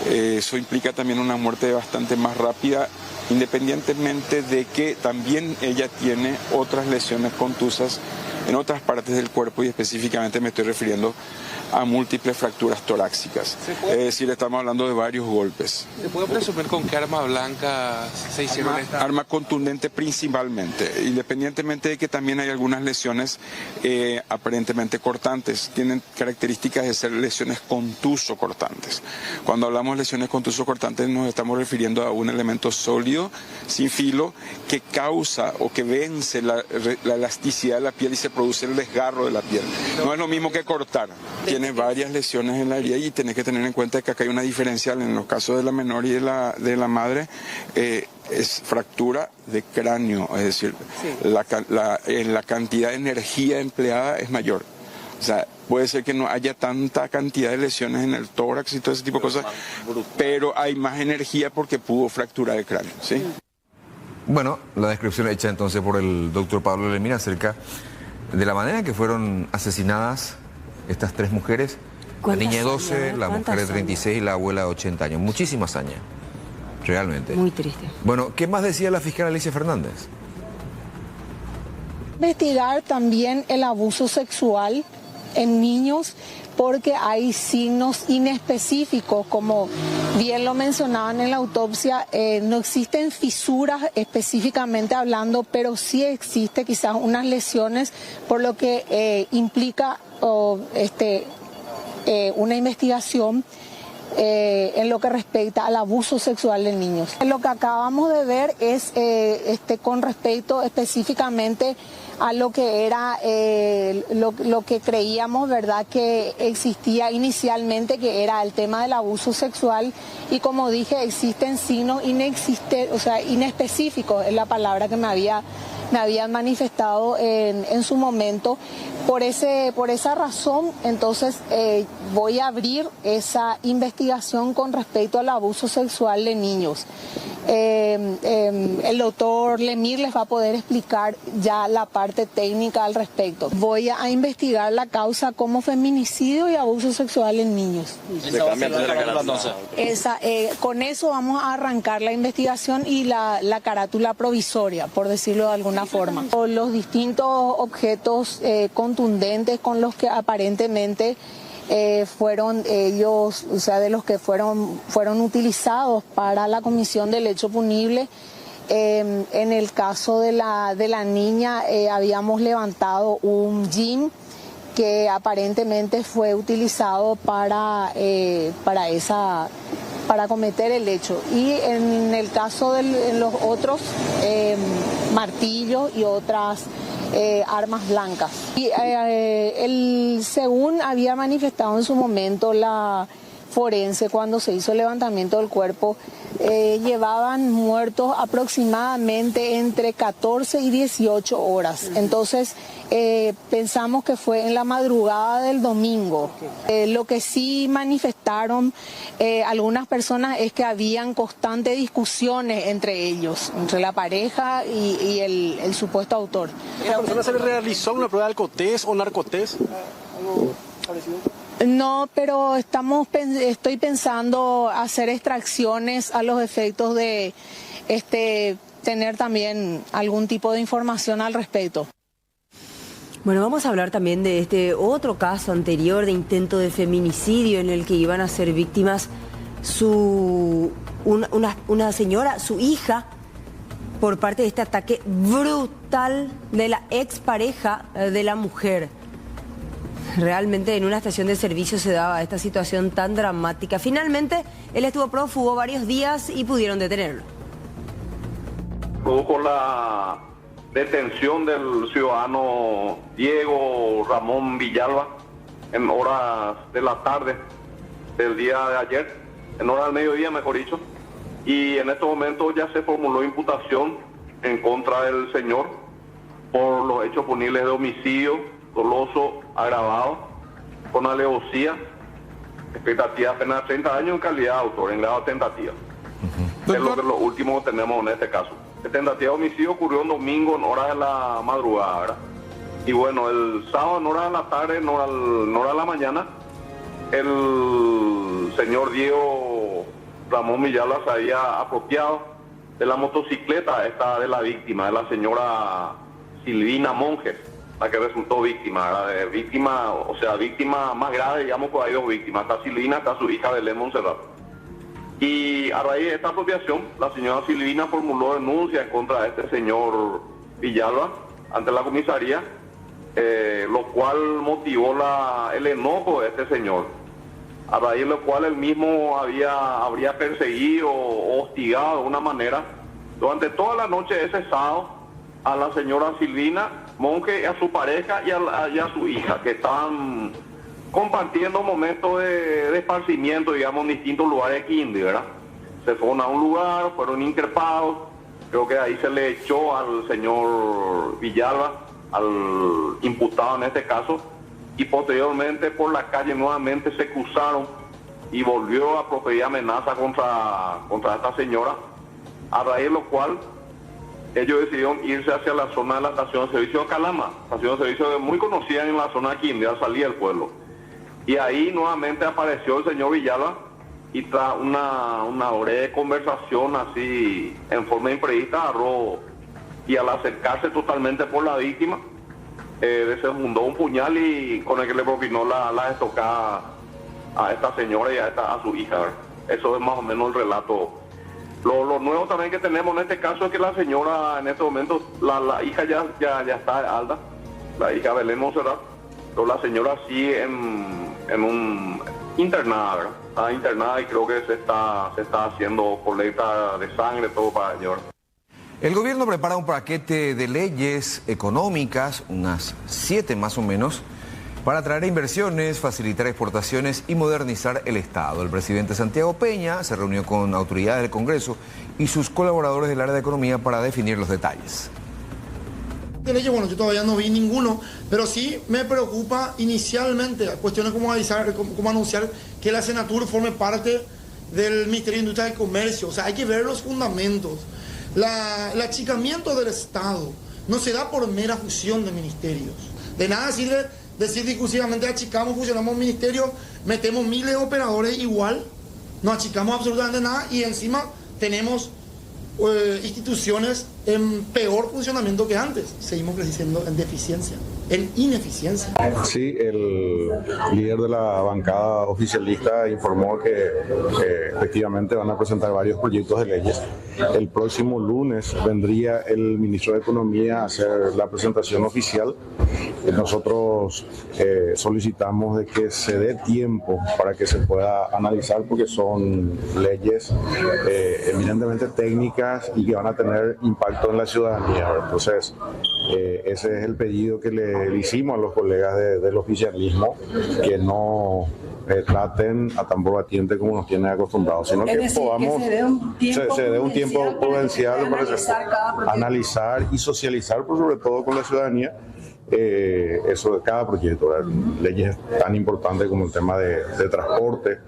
Eso implica también una muerte bastante más rápida, independientemente de que también ella tiene otras lesiones contusas en otras partes del cuerpo y específicamente me estoy refiriendo a múltiples fracturas torácicas. Es decir, estamos hablando de varios golpes. ¿Se puede presumir con qué arma blanca se hicieron estas? Arma contundente principalmente, independientemente de que también hay algunas lesiones aparentemente cortantes. Tienen características de ser lesiones contuso-cortantes. Cuando hablamos de lesiones contuso-cortantes nos estamos refiriendo a un elemento sólido, sin filo, que causa o que vence la elasticidad de la piel y se produce el desgarro de la piel. No es lo mismo que cortar. Tiene varias lesiones en la herida y tenés que tener en cuenta que acá hay una diferencial. En los casos de la menor y de la madre, es fractura de cráneo, es decir, sí, la cantidad de energía empleada es mayor. O sea, puede ser que no haya tanta cantidad de lesiones en el tórax y todo ese tipo de cosas, pero hay más energía porque pudo fracturar el cráneo, ¿sí? Bueno, la descripción hecha entonces por el doctor Pablo Lemir acerca de la manera en que fueron asesinadas estas 3 mujeres, la niña de 12, la mujer de 36 y la abuela de 80 años. Muchísima hazaña, realmente. Muy triste. Bueno, ¿qué más decía la fiscal Alicia Fernández? Investigar también el abuso sexual en niños porque hay signos inespecíficos, como bien lo mencionaban en la autopsia, no existen fisuras específicamente hablando, pero sí existe quizás unas lesiones, por lo que implica una investigación en lo que respecta al abuso sexual de niños. Lo que acabamos de ver es con respecto específicamente a lo que era lo que creíamos, ¿verdad?, que existía inicialmente, que era el tema del abuso sexual, y como dije, existen signos inespecíficos, es la palabra que me habían manifestado en su momento. Por esa razón, entonces, voy a abrir esa investigación con respecto al abuso sexual de niños. El doctor Lemir les va a poder explicar ya la parte técnica al respecto. Voy a investigar la causa como feminicidio y abuso sexual en niños. Con eso vamos a arrancar la investigación y la carátula provisoria, por decirlo de alguna forma. Los distintos objetos contundentes con los que aparentemente fueron ellos, o sea, de los que fueron utilizados para la comisión del hecho punible. En el caso de la niña habíamos levantado un jean que aparentemente fue utilizado para cometer el hecho, y en el caso de los otros martillos y otras armas blancas. Y según había manifestado en su momento la forense cuando se hizo el levantamiento del cuerpo, llevaban muertos aproximadamente entre 14 y 18 horas. Entonces pensamos que fue en la madrugada del domingo. Lo que sí manifestaron algunas personas es que habían constantes discusiones entre ellos, entre la pareja y el supuesto autor. ¿A esta persona se le realizó una prueba de alcotés o narcotés? ¿Algo parecido? No, pero estoy pensando hacer extracciones a los efectos de tener también algún tipo de información al respecto. Bueno, vamos a hablar también de este otro caso anterior de intento de feminicidio en el que iban a ser víctimas una señora, su hija, por parte de este ataque brutal de la expareja de la mujer. Realmente en una estación de servicio se daba esta situación tan dramática. Finalmente, él estuvo prófugo varios días y pudieron detenerlo. Produjo la detención del ciudadano Diego Ramón Villalba en horas de la tarde del día de ayer, en horas del mediodía mejor dicho, y en estos momentos ya se formuló imputación en contra del señor por los hechos punibles de homicidio doloso agravado con alevosía, expectativa apenas 30 años en calidad de autor, en grado de tentativa. Es lo último que tenemos en este caso. La tentativa de homicidio ocurrió un domingo en horas de la madrugada, ¿verdad? Y bueno, el sábado en horas de la tarde, en horas de la mañana, el señor Diego Ramón Villalba se había apropiado de la motocicleta esta de la víctima, de la señora Silvina Monjes, la que resultó víctima, ¿verdad? Víctima más grave, digamos, que hay dos víctimas, está Silvina, está su hija Belén Montserrat. Y a raíz de esta apropiación, la señora Silvina formuló denuncia en contra de este señor Villalba ante la comisaría, lo cual motivó el enojo de este señor, a raíz de lo cual él mismo habría perseguido o hostigado de una manera durante toda la noche de ese sábado a la señora Silvina Monje, a su pareja y a su hija, que estaban compartiendo momentos de esparcimiento, digamos, en distintos lugares de Quindío, ¿verdad? Se fueron a un lugar, fueron increpados, creo que ahí se le echó al señor Villalba, al imputado en este caso, y posteriormente por la calle nuevamente se cruzaron y volvió a proferir amenaza contra esta señora, a raíz de lo cual ellos decidieron irse hacia la zona de la estación de servicio de Calama, estación de servicio muy conocida en la zona de Quindío, al salir del pueblo. Y ahí nuevamente apareció el señor Villalba y tras una breve conversación así en forma imprevista agarró y al acercarse totalmente por la víctima desenfundó un puñal y con el que le propinó la estocada a esta señora y a su hija, ¿verdad? Eso es más o menos el relato. Lo nuevo también que tenemos en este caso es que la señora en este momento, la hija ya está alta, la hija Belén Montserrat, pero la señora sí en un internada, ¿verdad? Está internada y creo que se está haciendo colecta de sangre, todo para la señora. El gobierno prepara un paquete de leyes económicas, unas 7 más o menos, para atraer inversiones, facilitar exportaciones y modernizar el Estado. El presidente Santiago Peña se reunió con autoridades del Congreso y sus colaboradores del área de economía para definir los detalles. Bueno, yo todavía no vi ninguno, pero sí me preocupa inicialmente cuestiones como anunciar que la Senatur forme parte del Ministerio de Industria y Comercio. O sea, hay que ver los fundamentos. El achicamiento del Estado no se da por mera fusión de ministerios. De nada sirve decir discursivamente achicamos, fusionamos ministerios, metemos miles de operadores igual, no achicamos absolutamente nada y encima tenemos instituciones en peor funcionamiento que antes. Seguimos creciendo en deficiencia, en ineficiencia. Sí, el líder de la bancada oficialista informó que efectivamente van a presentar varios proyectos de leyes. El próximo lunes vendría el ministro de Economía a hacer la presentación oficial. Nosotros solicitamos de que se dé tiempo para que se pueda analizar porque son leyes eminentemente técnicas y que van a tener impacto en la ciudadanía. Entonces, Ese es el pedido que le hicimos a los colegas del oficialismo, que no traten a tambor batiente como nos tienen acostumbrados, sino que podamos se dé un tiempo prudencial para analizar y socializar, por sobre todo con la ciudadanía, eso de cada proyecto, leyes tan importantes como el tema de transporte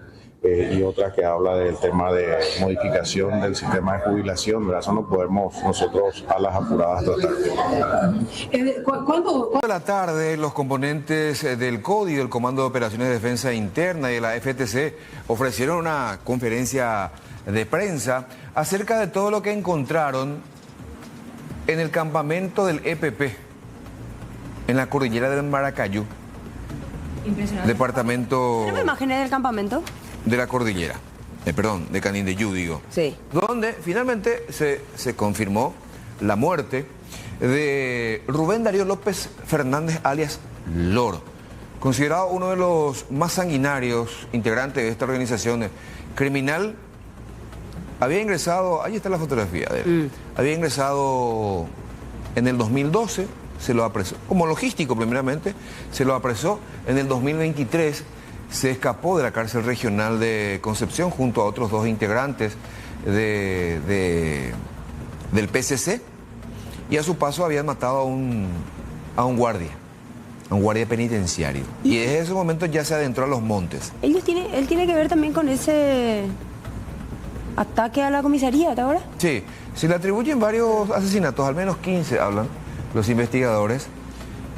y otras que habla del tema de modificación del sistema de jubilación, ¿verdad? Eso no podemos nosotros a las apuradas tratar. ¿Cuándo? De la tarde, los componentes del CODI, del Comando de Operaciones de Defensa Interna y de la FTC ofrecieron una conferencia de prensa acerca de todo lo que encontraron en el campamento del EPP, en la cordillera del Maracayú. Impresionante. Departamento... ¿Tenemos imágenes del campamento? De la cordillera, de Canindeyú, digo. Sí. Donde finalmente se confirmó la muerte de Rubén Darío López Fernández, alias Loro, considerado uno de los más sanguinarios integrantes de esta organización criminal. Había ingresado, ahí está la fotografía de él, había ingresado en el 2012, se lo apresó, como logístico primeramente, se lo apresó en el 2023. Se escapó de la cárcel regional de Concepción junto a otros 2 integrantes del PCC, y a su paso habían matado a un guardia penitenciario. Y desde ese momento ya se adentró a los montes. Él tiene que ver también con ese ataque a la comisaría, ¿te acuerdas? Sí, se le atribuyen varios asesinatos, al menos 15 hablan los investigadores.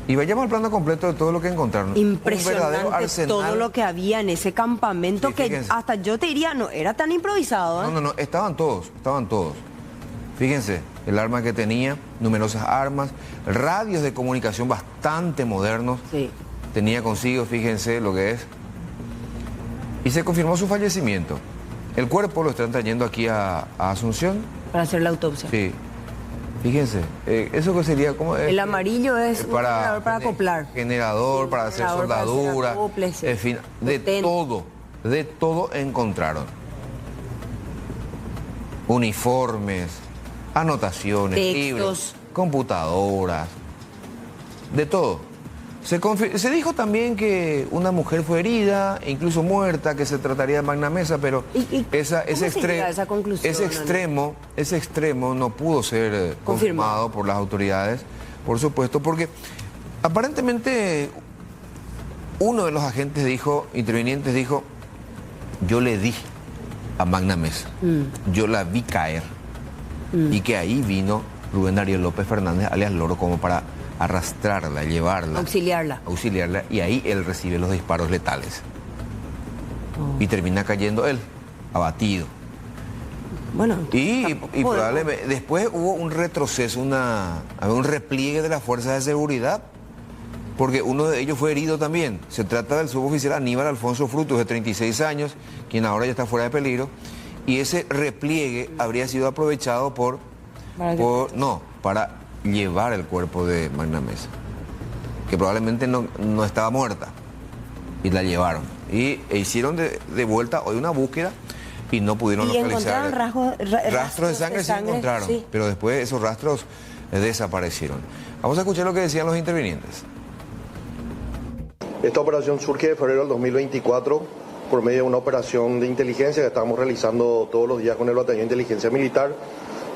Y vayamos al plano completo de todo lo que encontraron. Impresionante todo lo que había en ese campamento, sí, que hasta yo te diría, no era tan improvisado. No, estaban todos. Fíjense, el arma que tenía, numerosas armas, radios de comunicación bastante modernos. Sí. Tenía consigo, fíjense lo que es. Y se confirmó su fallecimiento. El cuerpo lo están trayendo aquí a Asunción. Para hacer la autopsia. Sí. Fíjense, eso que sería como... El amarillo es un generador para acoplar. Generador, sí, para hacer soldadura, en fin, de todo encontraron. Uniformes, anotaciones, libros, computadoras, de todo. Se dijo también que una mujer fue herida, incluso muerta, que se trataría de Magna Mesa, pero ese extremo no pudo ser confirmado por las autoridades, por supuesto, porque aparentemente uno de los agentes intervinientes dijo, yo le di a Magna Mesa, yo la vi caer, y que ahí vino Rubén Darío López Fernández, alias Loro, como para arrastrarla, llevarla, auxiliarla, y ahí él recibe los disparos letales. Y termina cayendo él, abatido. Bueno, y probablemente después hubo un retroceso, un repliegue de las fuerzas de seguridad, porque uno de ellos fue herido también. Se trata del suboficial Aníbal Alfonso Frutos, de 36 años, quien ahora ya está fuera de peligro, y ese repliegue habría sido aprovechado para llevar el cuerpo de Magna Mesa, que probablemente no estaba muerta, y la llevaron. Y hicieron de vuelta hoy una búsqueda y no pudieron localizar. Rastros de sangre se encontraron, sí, pero después esos rastros desaparecieron. Vamos a escuchar lo que decían los intervinientes. Esta operación surge de febrero del 2024 por medio de una operación de inteligencia que estamos realizando todos los días con el Batallón de Inteligencia Militar,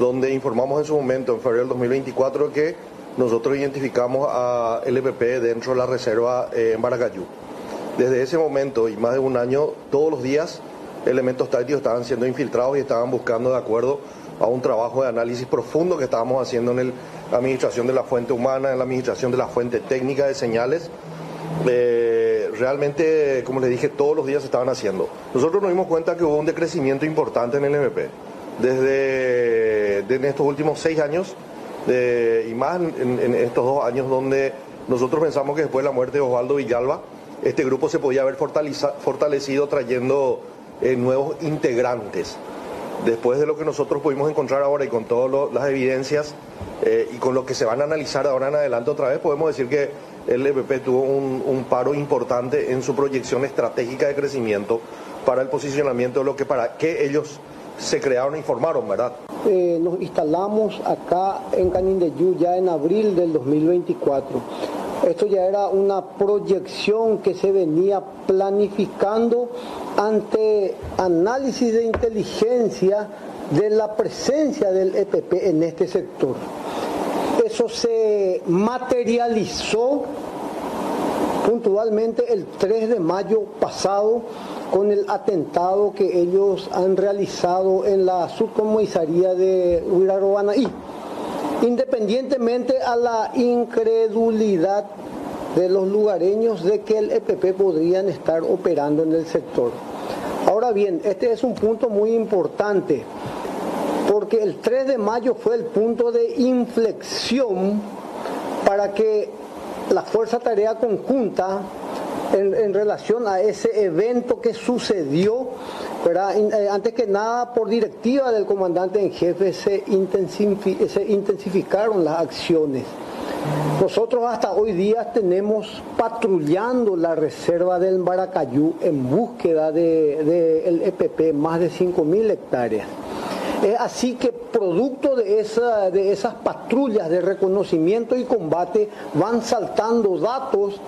donde informamos en su momento, en febrero del 2024, que nosotros identificamos a LPP dentro de la reserva en Maracayú. Desde ese momento y más de un año, todos los días, elementos tácticos estaban siendo infiltrados y estaban buscando, de acuerdo a un trabajo de análisis profundo que estábamos haciendo en la administración de la fuente humana, en la administración de la fuente técnica de señales. Realmente, como les dije, todos los días se estaban haciendo. Nosotros nos dimos cuenta que hubo un decrecimiento importante en el LPP. Desde estos últimos 6 años y más en estos 2 años, donde nosotros pensamos que después de la muerte de Osvaldo Villalba, este grupo se podía haber fortalecido trayendo nuevos integrantes. Después de lo que nosotros pudimos encontrar ahora y con todas las evidencias y con lo que se van a analizar ahora en adelante otra vez, podemos decir que el EPP tuvo un paro importante en su proyección estratégica de crecimiento para el posicionamiento de lo que para qué ellos se crearon y formaron, ¿verdad? nos instalamos acá en Canindeyú ya en abril del 2024. Esto ya era una proyección que se venía planificando ante análisis de inteligencia de la presencia del EPP en este sector. Eso se materializó puntualmente el 3 de mayo pasado con el atentado que ellos han realizado en la subcomisaría de Huirarobanaí, independientemente a la incredulidad de los lugareños de que el EPP podrían estar operando en el sector. Ahora bien, este es un punto muy importante, porque el 3 de mayo fue el punto de inflexión para que la Fuerza Tarea Conjunta, en relación a ese evento que sucedió, ¿verdad? Antes que nada por directiva del comandante en jefe se intensificaron las acciones. Nosotros hasta hoy día tenemos patrullando la reserva del Maracayú en búsqueda del EPP, más de 5.000 hectáreas. Así que producto de esas patrullas de reconocimiento y combate van saltando datos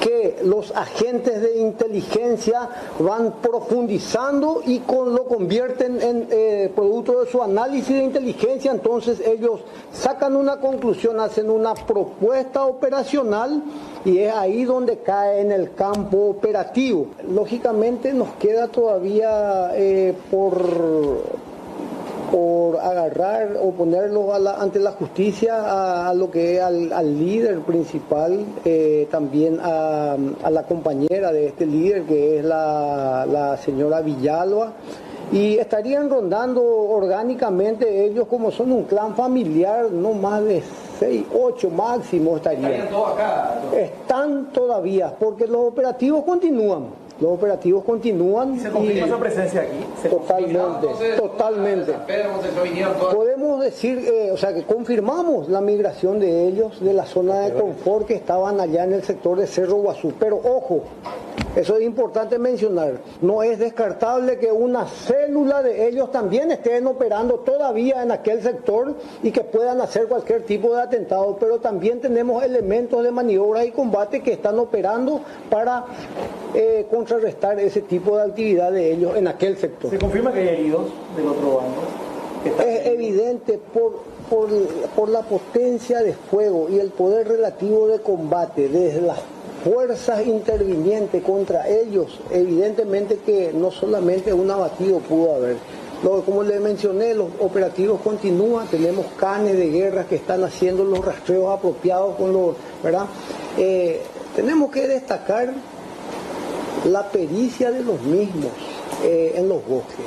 que los agentes de inteligencia van profundizando y lo convierten en producto de su análisis de inteligencia. Entonces ellos sacan una conclusión, hacen una propuesta operacional y es ahí donde cae en el campo operativo. Lógicamente nos queda todavía por agarrar o ponerlo ante la justicia a lo que es al líder principal, también a la compañera de este líder, que es la señora Villalba, y estarían rondando orgánicamente ellos, como son un clan familiar, no más de 6, 8 máximo estarían. ¿Estarían todos acá? Están todavía, porque los operativos continúan. Los operativos continúan. ¿Y se confirma su presencia aquí? Totalmente. Podemos decir, o sea, que confirmamos la migración de ellos de la zona de confort que estaban allá en el sector de Cerro Guazú. Pero ojo, eso es importante mencionar, no es descartable que una célula de ellos también estén operando todavía en aquel sector y que puedan hacer cualquier tipo de atentado, pero también tenemos elementos de maniobra y combate que están operando para contrarrestar ese tipo de actividad de ellos en aquel sector. ¿Se confirma que hay heridos del otro bando? Es evidente por la potencia de fuego y el poder relativo de combate desde las fuerzas intervinientes contra ellos, evidentemente que no solamente un abatido pudo haber. Como les mencioné, los operativos continúan, tenemos canes de guerra que están haciendo los rastreos apropiados con los, ¿verdad? Tenemos que destacar la pericia de los mismos en los bosques.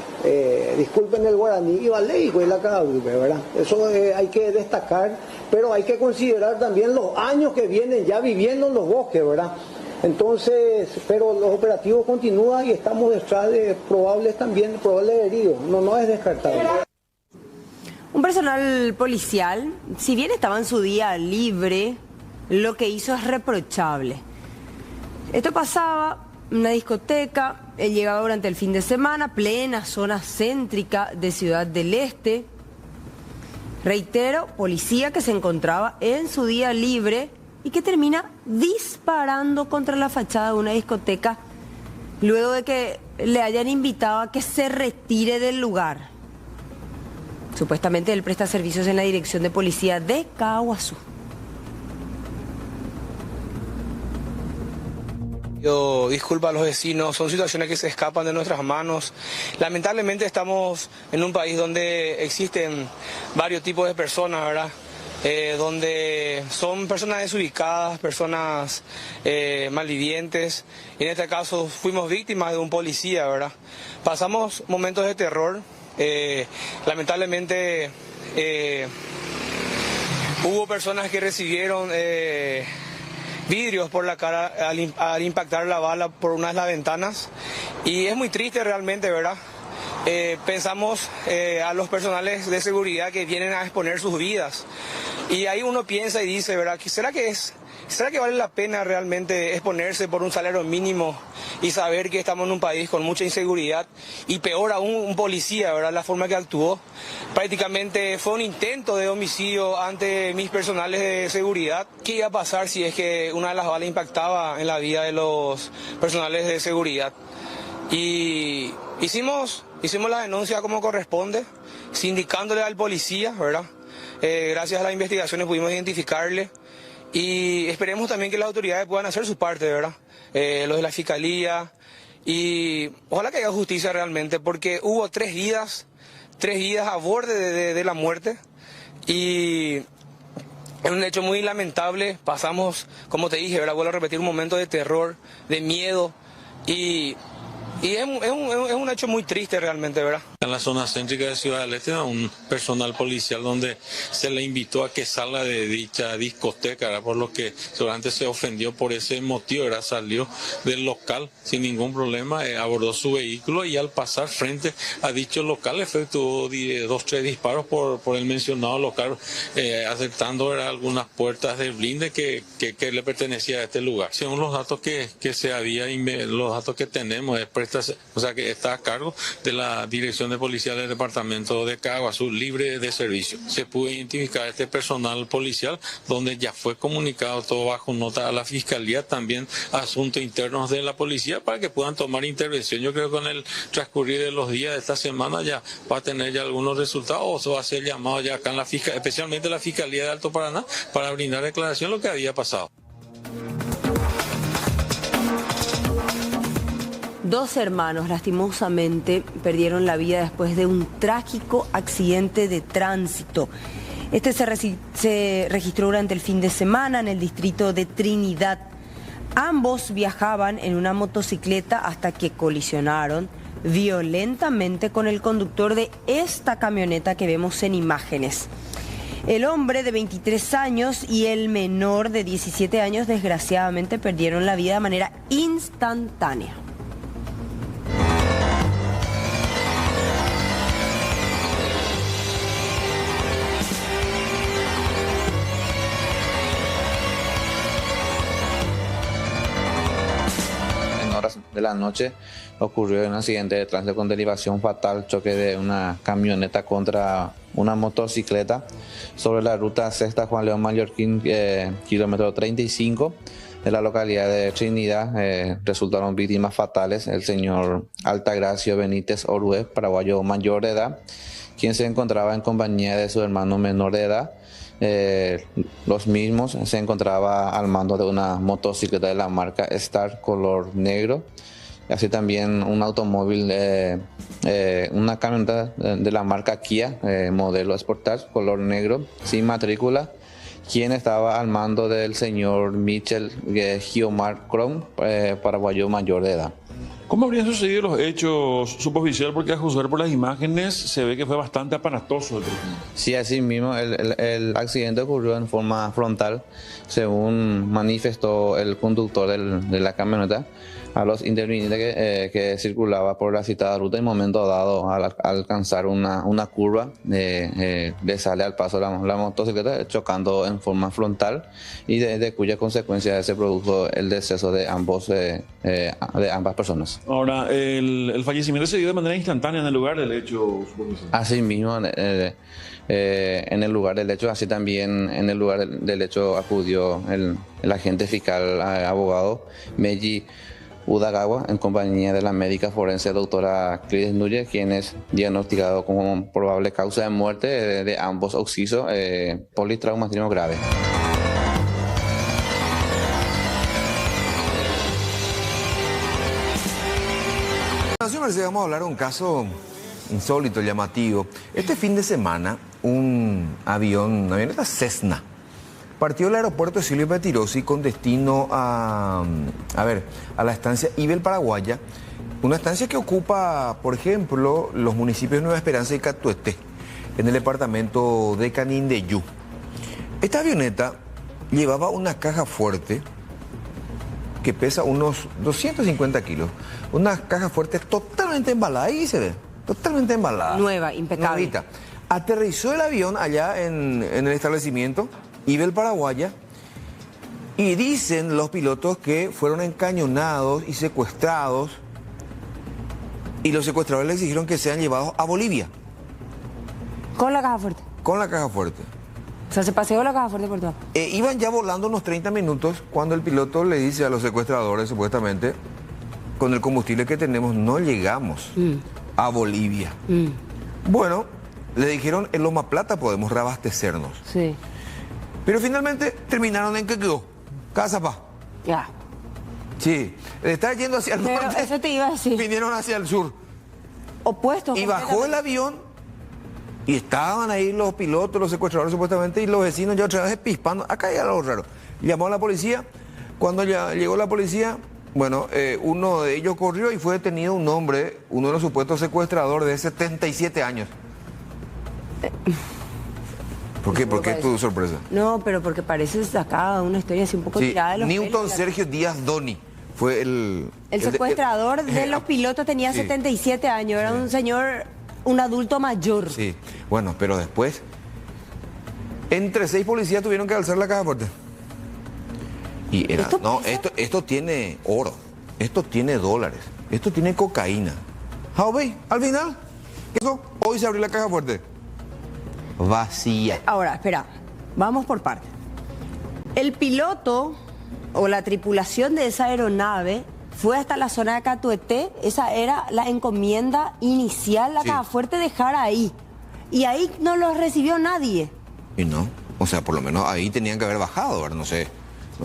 Disculpen el guaraní y valeico y la caduque, ¿verdad? Eso hay que destacar, pero hay que considerar también los años que vienen ya viviendo en los bosques, ¿verdad? Entonces, pero los operativos continúan y estamos detrás de probables heridos. No es descartable. Un personal policial, si bien estaba en su día libre, lo que hizo es reprochable. Esto pasaba en una discoteca, él llegaba durante el fin de semana, plena zona céntrica de Ciudad del Este. Reitero, policía que se encontraba en su día libre y que termina disparando contra la fachada de una discoteca luego de que le hayan invitado a que se retire del lugar. Supuestamente él presta servicios en la dirección de policía de Caaguazú. Yo disculpa a los vecinos, son situaciones que se escapan de nuestras manos. Lamentablemente estamos en un país donde existen varios tipos de personas, ¿verdad? Donde son personas desubicadas, personas malvivientes. En este caso fuimos víctimas de un policía, ¿verdad? Pasamos momentos de terror. Lamentablemente hubo personas que recibieron vidrios por la cara al impactar la bala por una de las ventanas, y es muy triste realmente, ¿verdad? pensamos a los personales de seguridad que vienen a exponer sus vidas. Y ahí uno piensa y dice, ¿verdad? ¿Será que vale la pena realmente exponerse por un salario mínimo y saber que estamos en un país con mucha inseguridad? Y peor aún, un policía, ¿verdad? La forma que actuó. Prácticamente fue un intento de homicidio ante mis personales de seguridad. ¿Qué iba a pasar si es que una de las balas impactaba en la vida de los personales de seguridad? Y hicimos la denuncia como corresponde, sindicándole al policía, ¿verdad? Gracias a las investigaciones pudimos identificarle y esperemos también que las autoridades puedan hacer su parte, ¿verdad? Los de la fiscalía, y ojalá que haya justicia realmente, porque hubo tres vidas a borde de la muerte y es un hecho muy lamentable. Pasamos, como te dije, ¿verdad? Vuelvo a repetir, un momento de terror, de miedo y es un hecho muy triste realmente, ¿verdad? En la zona céntrica de Ciudad del Este, un personal policial donde se le invitó a que salga de dicha discoteca, ¿verdad? Por lo que seguramente se ofendió por ese motivo, ¿verdad? Salió del local sin ningún problema, abordó su vehículo y al pasar frente a dicho local efectuó 2-3 disparos por el mencionado local, acertando, ¿verdad? Algunas puertas del blinde que le pertenecía a este lugar. Según los datos que los datos que tenemos, o sea que está a cargo de la Dirección de Policía del Departamento de Caguazú, libre de servicio. Se pudo identificar este personal policial, donde ya fue comunicado todo bajo nota a la Fiscalía, también asuntos internos de la policía, para que puedan tomar intervención. Yo creo que con el transcurrir de los días de esta semana ya va a tener ya algunos resultados, o se va a hacer llamado ya acá en la Fiscalía, especialmente la Fiscalía de Alto Paraná, para brindar declaración de lo que había pasado. 2 hermanos lastimosamente perdieron la vida después de un trágico accidente de tránsito. Este se registró durante el fin de semana en el distrito de Trinidad. Ambos viajaban en una motocicleta hasta que colisionaron violentamente con el conductor de esta camioneta que vemos en imágenes. El hombre de 23 años y el menor de 17 años desgraciadamente perdieron la vida de manera instantánea. De la noche ocurrió un accidente de tránsito con derivación fatal, choque de una camioneta contra una motocicleta sobre la ruta Sexta Juan León Mallorquín, kilómetro 35 de la localidad de Trinidad. Resultaron víctimas fatales el señor Altagracio Benítez Orue, paraguayo mayor de edad, quien se encontraba en compañía de su hermano menor de edad. Los mismos se encontraba al mando de una motocicleta de la marca Star color negro, así también un automóvil, una camioneta de la marca Kia, modelo Sportage color negro sin matrícula, quien estaba al mando del señor Michel Giomar Crom, paraguayo mayor de edad. ¿Cómo habrían sucedido los hechos, suboficial? Porque a juzgar por las imágenes se ve que fue bastante aparatoso. Sí, así mismo, el accidente ocurrió en forma frontal, según manifestó el conductor de la camioneta a los intervinientes que circulaba por la citada ruta. En momento dado, al alcanzar una curva, le sale al paso la motocicleta, chocando en forma frontal, y de cuya consecuencia se produjo el deceso de ambas personas. Ahora, el fallecimiento se dio de manera instantánea en el lugar del hecho. Así mismo, en el lugar del hecho, así también en el lugar del hecho acudió el agente fiscal abogado Meji Udagawa, en compañía de la médica forense doctora Cris Núñez, quien es diagnosticado como probable causa de muerte de ambos occisos, politraumatismo grave. Vamos a hablar de un caso insólito, llamativo. Este fin de semana, una avioneta Cessna partió del aeropuerto de Silvio Petirosi con destino a la estancia Ibel Paraguaya, una estancia que ocupa, por ejemplo, los municipios de Nueva Esperanza y Catuete, en el departamento de Canindeyú. Esta avioneta llevaba una caja fuerte que pesa unos 250 kilos, una caja fuerte totalmente embalada, ahí se ve, totalmente embalada. Nueva, impecable. Nuevita. Aterrizó el avión allá en el establecimiento, Ibel Paraguaya, y dicen los pilotos que fueron encañonados y secuestrados, y los secuestradores les exigieron que sean llevados a Bolivia. Con la caja fuerte. Con la caja fuerte. O sea, se paseó la caja fuerte por todo. Iban ya volando unos 30 minutos cuando el piloto le dice a los secuestradores, supuestamente, con el combustible que tenemos no llegamos a Bolivia. Bueno, le dijeron en Loma Plata podemos reabastecernos. Sí. Pero finalmente terminaron en que quedó. Casapá. Ya. Sí. Está yendo hacia el norte. Pero eso te iba a decir. Vinieron hacia el sur. Opuesto. Y bajó el avión y estaban ahí los pilotos, los secuestradores supuestamente, y los vecinos ya otra vez pispando. Acá hay algo raro. Llamó a la policía. Cuando ya llegó la policía, bueno, uno de ellos corrió y fue detenido un hombre, uno de los supuestos secuestradores de 77 años. ¿Por qué? ¿Por qué tu sorpresa? No, pero porque parece sacada una historia así un poco tirada de los Newton pelos. Sergio Díaz Doni fue el secuestrador de los pilotos, tenía 77 años, era un señor, un adulto mayor. Sí, bueno, pero después, entre 6 policías tuvieron que alzar la caja fuerte. Y era, esto tiene oro, esto tiene dólares, esto tiene cocaína. Al final, ¿qué pasó? Hoy se abrió la caja fuerte. Vacía. Ahora, espera, vamos por partes. El piloto o la tripulación de esa aeronave fue hasta la zona de Catueté, esa era la encomienda inicial, la caja fuerte dejar ahí. Y ahí no los recibió nadie. Y no, o sea, por lo menos ahí tenían que haber bajado, ¿verdad? No sé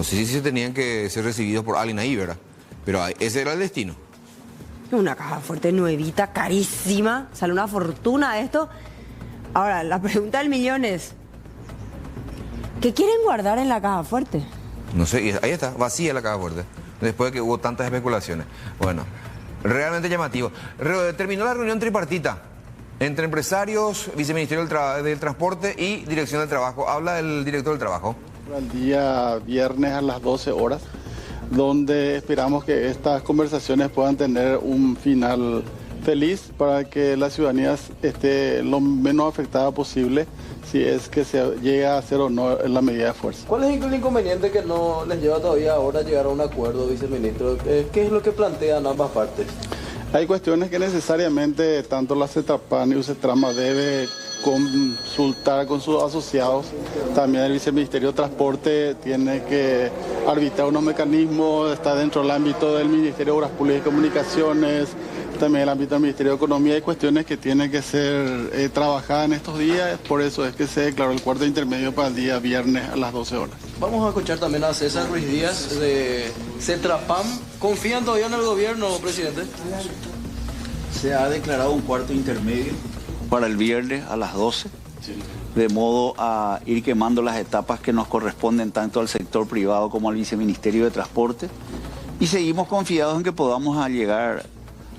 si se tenían que ser recibidos por alguien ahí, ¿verdad? Pero ese era el destino. Una caja fuerte nuevita, carísima, sale una fortuna esto. Ahora, la pregunta del millón es, ¿qué quieren guardar en la caja fuerte? No sé, y ahí está, vacía la caja fuerte, después de que hubo tantas especulaciones. Bueno, realmente llamativo. Terminó la reunión tripartita entre empresarios, viceministerio del Transporte y Dirección del Trabajo. Habla el director del Trabajo. El día viernes a las 12 horas, donde esperamos que estas conversaciones puedan tener un final feliz para que la ciudadanía esté lo menos afectada posible si es que se llega a hacer o no la medida de fuerza. ¿Cuál es el inconveniente que no les lleva todavía ahora a llegar a un acuerdo, viceministro? ¿Qué es lo que plantean ambas partes? Hay cuestiones que necesariamente tanto la CETRAPAN y UCETRAMA debe consultar con sus asociados. También el Viceministerio de Transporte tiene que arbitrar unos mecanismos, está dentro del ámbito del Ministerio de Obras Públicas y Comunicaciones, también el ámbito del Ministerio de Economía. Hay cuestiones que tienen que ser trabajadas en estos días, por eso es que se declaró el cuarto intermedio para el día viernes a las 12 horas. Vamos a escuchar también a César Ruiz Díaz de CETRAPAM. ¿Confían todavía en el gobierno, presidente? Se ha declarado un cuarto intermedio para el viernes a las 12, de modo a ir quemando las etapas que nos corresponden tanto al sector privado como al Viceministerio de Transporte, y seguimos confiados en que podamos llegar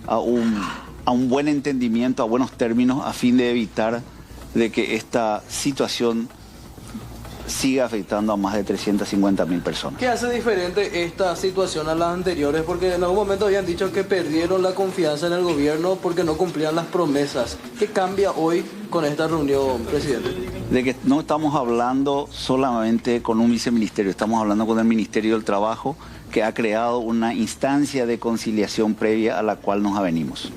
a un buen entendimiento, a buenos términos, a fin de evitar de que esta situación siga afectando a más de 350.000 personas. ¿Qué hace diferente esta situación a las anteriores? Porque en algún momento habían dicho que perdieron la confianza en el gobierno porque no cumplían las promesas. ¿Qué cambia hoy con esta reunión, presidente? De que no estamos hablando solamente con un viceministerio, estamos hablando con el Ministerio del Trabajo, que ha creado una instancia de conciliación previa a la cual nos avenimos.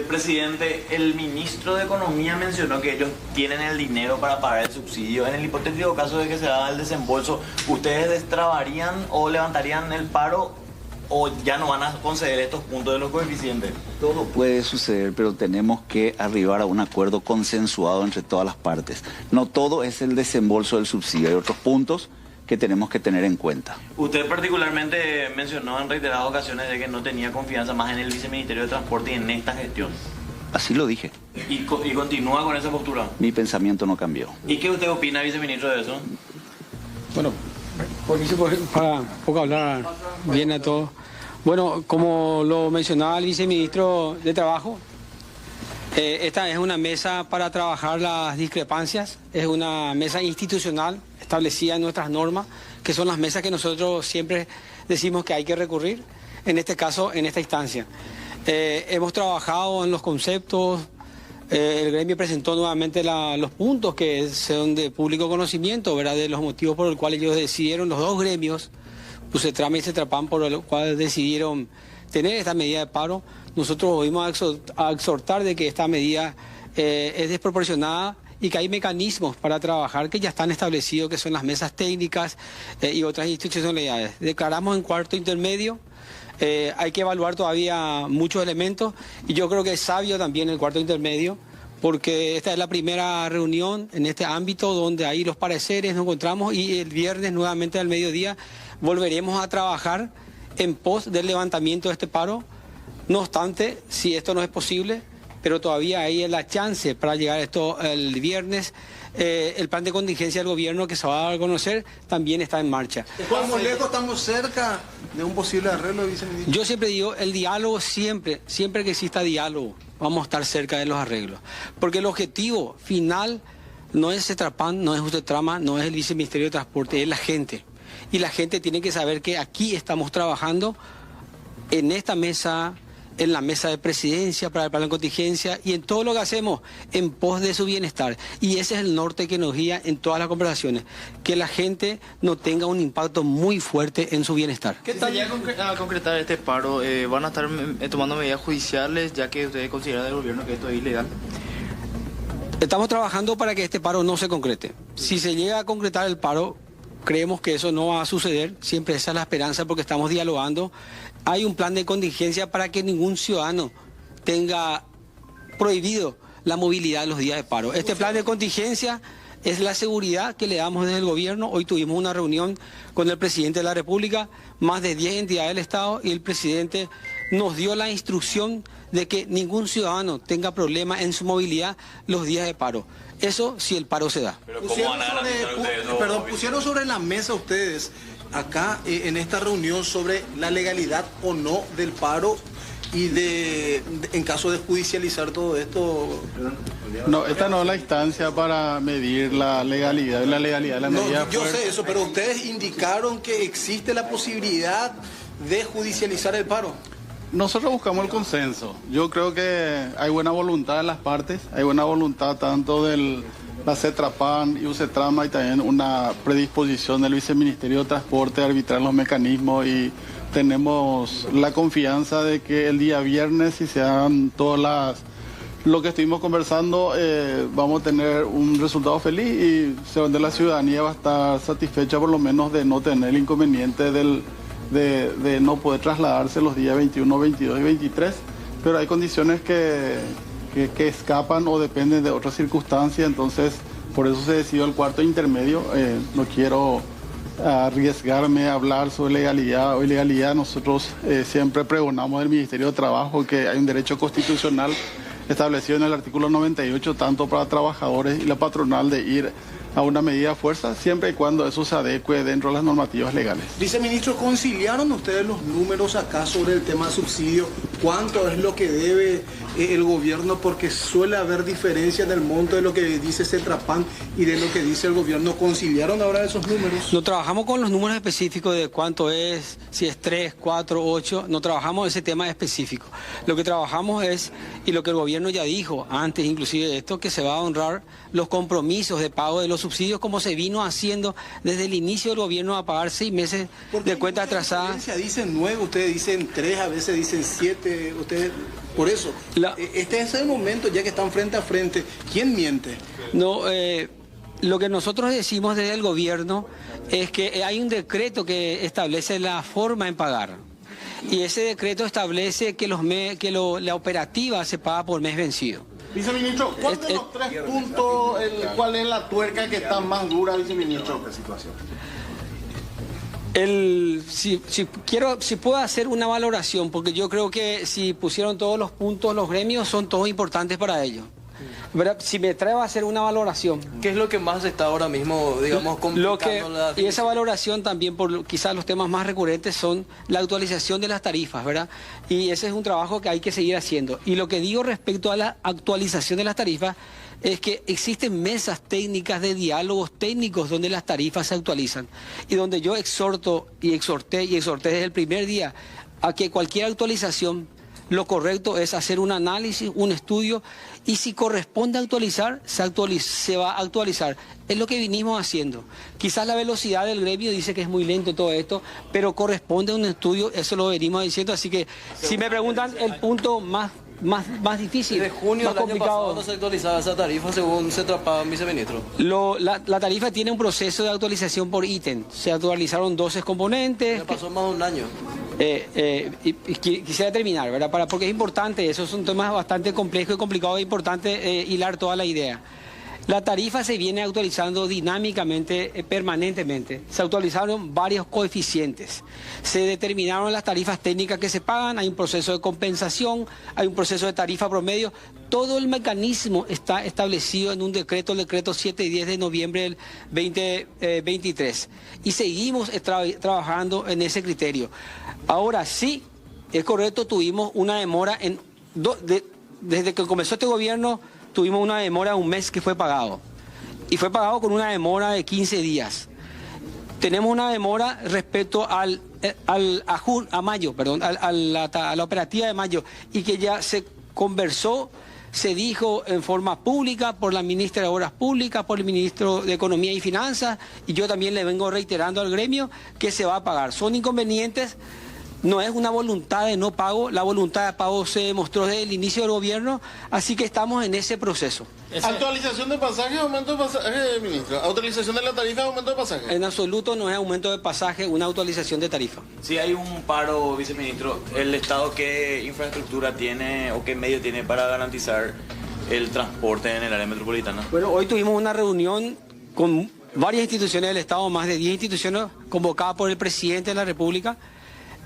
Presidente, el ministro de Economía mencionó que ellos tienen el dinero para pagar el subsidio. En el hipotético caso de que se haga el desembolso, ¿ustedes destrabarían o levantarían el paro o ya no van a conceder estos puntos de los coeficientes? Todo puede suceder, pero tenemos que arribar a un acuerdo consensuado entre todas las partes. No todo es el desembolso del subsidio, hay otros puntos que tenemos que tener en cuenta. Usted particularmente mencionó en reiteradas ocasiones de que no tenía confianza más en el Viceministerio de Transporte y en esta gestión. Así lo dije. ¿Y continúa con esa postura? Mi pensamiento no cambió. ¿Y qué usted opina, viceministro, de eso? Bueno, para poco hablar bien a todos. Bueno, como lo mencionaba el viceministro de Trabajo, esta es una mesa para trabajar las discrepancias, es una mesa institucional establecida en nuestras normas, que son las mesas que nosotros siempre decimos que hay que recurrir, en este caso, en esta instancia. Hemos trabajado en los conceptos. El gremio presentó nuevamente los puntos que son de público conocimiento, ¿verdad? De los motivos por los cuales ellos decidieron, los dos gremios, UCETRAMA y CETRAPAN, por los cuales decidieron tener esta medida de paro. Nosotros volvimos a exhortar de que esta medida es desproporcionada y que hay mecanismos para trabajar que ya están establecidos, que son las mesas técnicas y otras institucionalidades. Declaramos en cuarto intermedio. Hay que evaluar todavía muchos elementos y yo creo que es sabio también el cuarto intermedio, porque esta es la primera reunión en este ámbito donde ahí los pareceres nos encontramos, y el viernes nuevamente al mediodía volveremos a trabajar en pos del levantamiento de este paro. No obstante, si esto no es posible, pero todavía hay la chance para llegar a esto el viernes, el plan de contingencia del gobierno que se va a dar a conocer también está en marcha. ¿Estamos lejos, estamos cerca de un posible arreglo, viceministro? Yo siempre digo, el diálogo siempre que exista diálogo, vamos a estar cerca de los arreglos. Porque el objetivo final no es CETRAPAN, no es UCETRAMA, no es el Viceministerio de Transporte, es la gente. Y la gente tiene que saber que aquí estamos trabajando en esta mesa, en la mesa de presidencia para el plan de contingencia y en todo lo que hacemos en pos de su bienestar. Y ese es el norte que nos guía en todas las conversaciones, que la gente no tenga un impacto muy fuerte en su bienestar. ¿Qué tal ya a concretar este paro? ¿Van a estar tomando medidas judiciales ya que ustedes consideran del gobierno que esto es ilegal? Estamos trabajando para que este paro no se concrete. Si se llega a concretar el paro, creemos que eso no va a suceder, siempre esa es la esperanza porque estamos dialogando. Hay un plan de contingencia para que ningún ciudadano tenga prohibido la movilidad en los días de paro. Este plan de contingencia es la seguridad que le damos desde el gobierno. Hoy tuvimos una reunión con el presidente de la República, más de 10 entidades del Estado, y el presidente nos dio la instrucción de que ningún ciudadano tenga problema en su movilidad los días de paro. Eso si el paro se da. Pero ¿cómo van a garantizar ustedes? Pusieron sobre la mesa ustedes acá en esta reunión sobre la legalidad o no del paro y en caso de judicializar todo esto. No, esta no es la instancia para medir la legalidad de la medida. No, yo sé eso, pero ustedes indicaron que existe la posibilidad de judicializar el paro. Nosotros buscamos el consenso. Yo creo que hay buena voluntad de las partes, hay buena voluntad tanto de la CETRAPAN y UCETRAMA, y también una predisposición del Viceministerio de Transporte a arbitrar los mecanismos, y tenemos la confianza de que el día viernes, si se dan todas lo que estuvimos conversando, vamos a tener un resultado feliz y donde la ciudadanía va a estar satisfecha por lo menos de no tener el inconveniente de no poder trasladarse los días 21, 22 y 23, pero hay condiciones que escapan o dependen de otras circunstancias, entonces por eso se decidió el cuarto intermedio. No quiero arriesgarme a hablar sobre legalidad o ilegalidad. Nosotros siempre pregonamos del Ministerio de Trabajo que hay un derecho constitucional establecido en el artículo 98, tanto para trabajadores y la patronal, de ir a una medida de fuerza, siempre y cuando eso se adecue dentro de las normativas legales. Viceministro, ¿conciliaron ustedes los números acá sobre el tema subsidio? ¿Cuánto es lo que debe el gobierno? Porque suele haber diferencias del monto de lo que dice CETRAPAN y de lo que dice el gobierno. ¿Conciliaron ahora esos números? No trabajamos con los números específicos de cuánto es, si es 3, 4, 8, no trabajamos ese tema específico. Lo que trabajamos es, y lo que el gobierno ya dijo antes inclusive de esto, que se va a honrar los compromisos de pago de los subsidios como se vino haciendo desde el inicio del gobierno, a pagar 6 meses de cuenta atrasada. Dicen 9, ustedes dicen 3, a veces dicen 7, ustedes, por eso. Este es el momento ya que están frente a frente. ¿Quién miente? No, lo que nosotros decimos desde el gobierno es que hay un decreto que establece la forma en pagar. Y ese decreto establece que la operativa se paga por mes vencido. Viceministro, ¿cuál de los 3 puntos, cuál es la tuerca que está más dura, viceministro? Si puedo hacer una valoración, porque yo creo que si pusieron todos los puntos, los gremios son todos importantes para ellos. ¿Verdad? Si me atrevo a hacer una valoración. ¿Qué es lo que más está ahora mismo, digamos, complicando y esa valoración también, por quizás los temas más recurrentes, son la actualización de las tarifas, ¿verdad? Y ese es un trabajo que hay que seguir haciendo. Y lo que digo respecto a la actualización de las tarifas es que existen mesas técnicas de diálogos técnicos donde las tarifas se actualizan y donde yo exhorté desde el primer día a que cualquier actualización lo correcto es hacer un análisis, un estudio, y si corresponde actualizar, se va a actualizar. Es lo que vinimos haciendo. Quizás la velocidad del gremio dice que es muy lento todo esto, pero corresponde a un estudio, eso lo venimos diciendo. Así que si me preguntan el punto más difícil, de junio más del año complicado. pasado no se actualizaba esa tarifa según se trapaba el viceministro. La tarifa tiene un proceso de actualización por ítem. Se actualizaron 12 componentes. Ya pasó más de un año. Quisiera terminar, ¿verdad? Porque es importante, eso es un tema bastante complejo y complicado, es importante hilar toda la idea. La tarifa se viene actualizando dinámicamente, permanentemente. Se actualizaron varios coeficientes. Se determinaron las tarifas técnicas que se pagan, hay un proceso de compensación, hay un proceso de tarifa promedio. Todo el mecanismo está establecido en un decreto, el decreto 7 y 10 de noviembre del 2023. Y seguimos trabajando en ese criterio. Ahora sí, es correcto, tuvimos una demora desde que comenzó este gobierno. Tuvimos una demora de un mes que fue pagado. Y fue pagado con una demora de 15 días. Tenemos una demora respecto a la operativa de mayo. Y que ya se conversó, se dijo en forma pública por la ministra de Obras Públicas, por el ministro de Economía y Finanzas. Y yo también le vengo reiterando al gremio que se va a pagar. Son inconvenientes. No es una voluntad de no pago, la voluntad de pago se demostró desde el inicio del gobierno, así que estamos en ese proceso. ¿Actualización de pasaje, aumento de pasaje, ministro? ¿Actualización de la tarifa, aumento de pasaje? En absoluto no es aumento de pasaje, una actualización de tarifa. Si hay un paro, viceministro, ¿el Estado qué infraestructura tiene o qué medio tiene para garantizar el transporte en el área metropolitana? Bueno, hoy tuvimos una reunión con varias instituciones del Estado, más de 10 instituciones convocadas por el presidente de la República.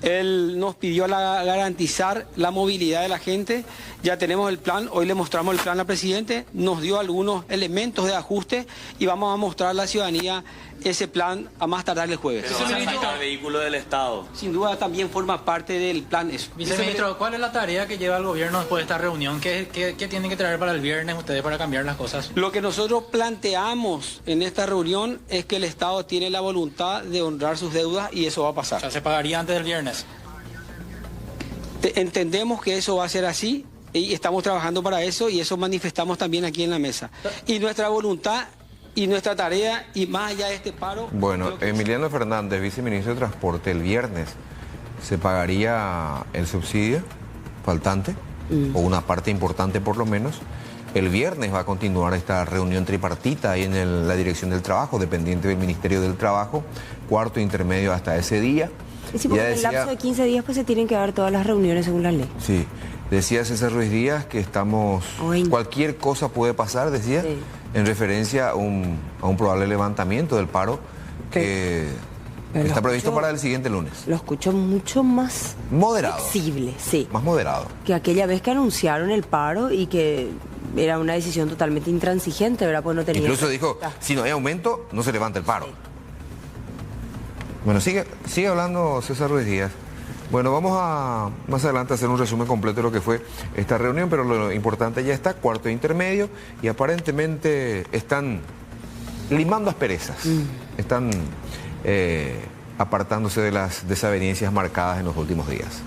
Él nos pidió garantizar la movilidad de la gente. Ya tenemos el plan, hoy le mostramos el plan al presidente, nos dio algunos elementos de ajuste y vamos a mostrar a la ciudadanía ese plan a más tardar el jueves. Pero van a sacar vehículos del Estado. Sin duda también forma parte del plan eso. Viceministro, ¿cuál es la tarea que lleva el gobierno después de esta reunión? ¿Qué tienen que traer para el viernes ustedes para cambiar las cosas? Lo que nosotros planteamos en esta reunión es que el Estado tiene la voluntad de honrar sus deudas y eso va a pasar. O sea, ¿se pagaría antes del viernes? Entendemos que eso va a ser así y estamos trabajando para eso y eso manifestamos también aquí en la mesa. Y nuestra voluntad y nuestra tarea, y más allá de este paro... Bueno, Emiliano Fernández, viceministro de Transporte, el viernes se pagaría el subsidio faltante, o una parte importante por lo menos. El viernes va a continuar esta reunión tripartita ahí en la Dirección del Trabajo, dependiente del Ministerio del Trabajo, cuarto intermedio hasta ese día. Y sí, porque en el lapso de 15 días pues se tienen que dar todas las reuniones según la ley. Sí, decía César Ruiz Díaz que estamos... Cualquier cosa puede pasar, decía, sí, en referencia a un probable levantamiento del paro que está previsto para el siguiente lunes. Lo escucho mucho más moderado, flexible, sí, más moderado que aquella vez que anunciaron el paro y que era una decisión totalmente intransigente, ¿verdad? Pues no tenía... Incluso dijo, si no hay aumento, no se levanta el paro. Sí. Bueno, sigue hablando César Ruiz Díaz. Bueno, vamos a más adelante a hacer un resumen completo de lo que fue esta reunión, pero lo importante ya está, cuarto intermedio, y aparentemente están limando asperezas, están apartándose de las desavenencias marcadas en los últimos días.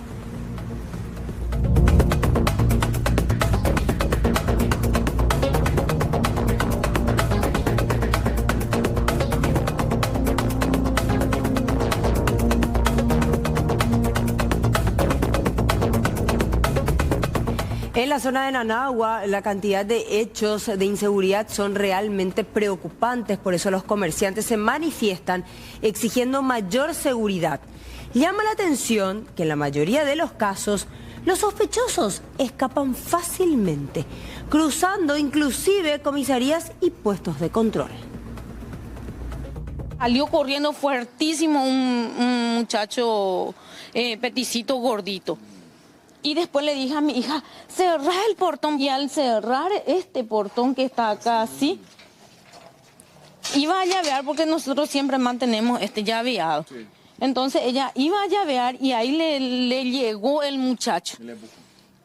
En la zona de Nanagua, la cantidad de hechos de inseguridad son realmente preocupantes, por eso los comerciantes se manifiestan exigiendo mayor seguridad. Llama la atención que en la mayoría de los casos, los sospechosos escapan fácilmente, cruzando inclusive comisarías y puestos de control. Salió corriendo fuertísimo un muchacho peticito gordito. Y después le dije a mi hija, cerrá el portón. Y al cerrar este portón que está acá así, iba a llavear porque nosotros siempre mantenemos este llaveado. Sí. Entonces ella iba a llavear y ahí le llegó el muchacho.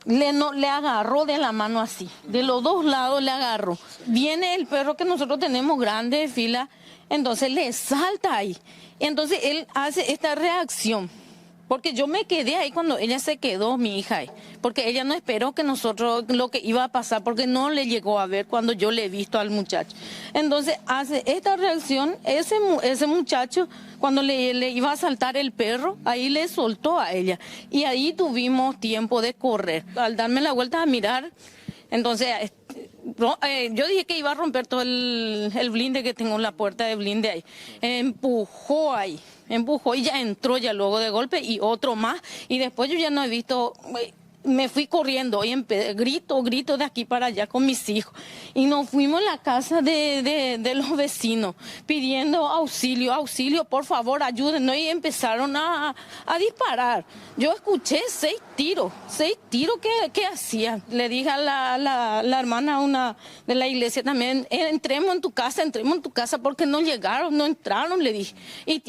Le agarró de la mano así, de los dos lados le agarró. Viene el perro que nosotros tenemos grande de fila, entonces le salta ahí. Entonces él hace esta reacción. Porque yo me quedé ahí cuando ella se quedó, mi hija, porque ella no esperó que nosotros, lo que iba a pasar, porque no le llegó a ver cuando yo le he visto al muchacho. Entonces hace esta reacción, ese muchacho, cuando le iba a saltar el perro, ahí le soltó a ella. Y ahí tuvimos tiempo de correr. Al darme la vuelta a mirar, entonces yo dije que iba a romper todo el blinde que tengo en la puerta de blinde ahí. Empujó y ya entró ya luego de golpe y otro más. Y después yo ya no he visto, me fui corriendo y grito de aquí para allá con mis hijos. Y nos fuimos a la casa de los vecinos pidiendo auxilio, por favor, ayúdennos. Y empezaron a disparar. Yo escuché 6 tiros que hacían. Le dije a la hermana una de la iglesia también, entremos en tu casa porque no llegaron, no entraron, le dije. Y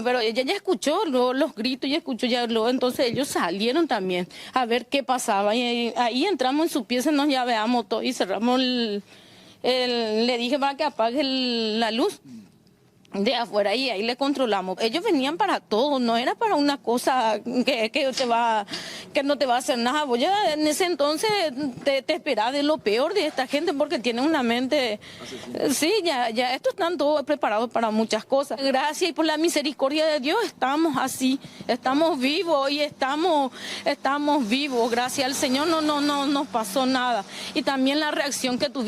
pero ella ya escuchó los gritos, ya escuchó ya luego, entonces ellos salieron también a ver qué pasaba. Y ahí entramos en su pieza, nos llaveamos todo y cerramos le dije para que apague la luz de afuera y ahí le controlamos. Ellos venían para todo, no era para una cosa que no te va a hacer nada. Vos ya en ese entonces te esperás de lo peor de esta gente porque tienen una mente... Sí, ya estos están todos preparados para muchas cosas. Gracias y por la misericordia de Dios estamos así, estamos vivos y estamos vivos. Gracias al Señor no nos pasó nada. Y también la reacción que tuvimos.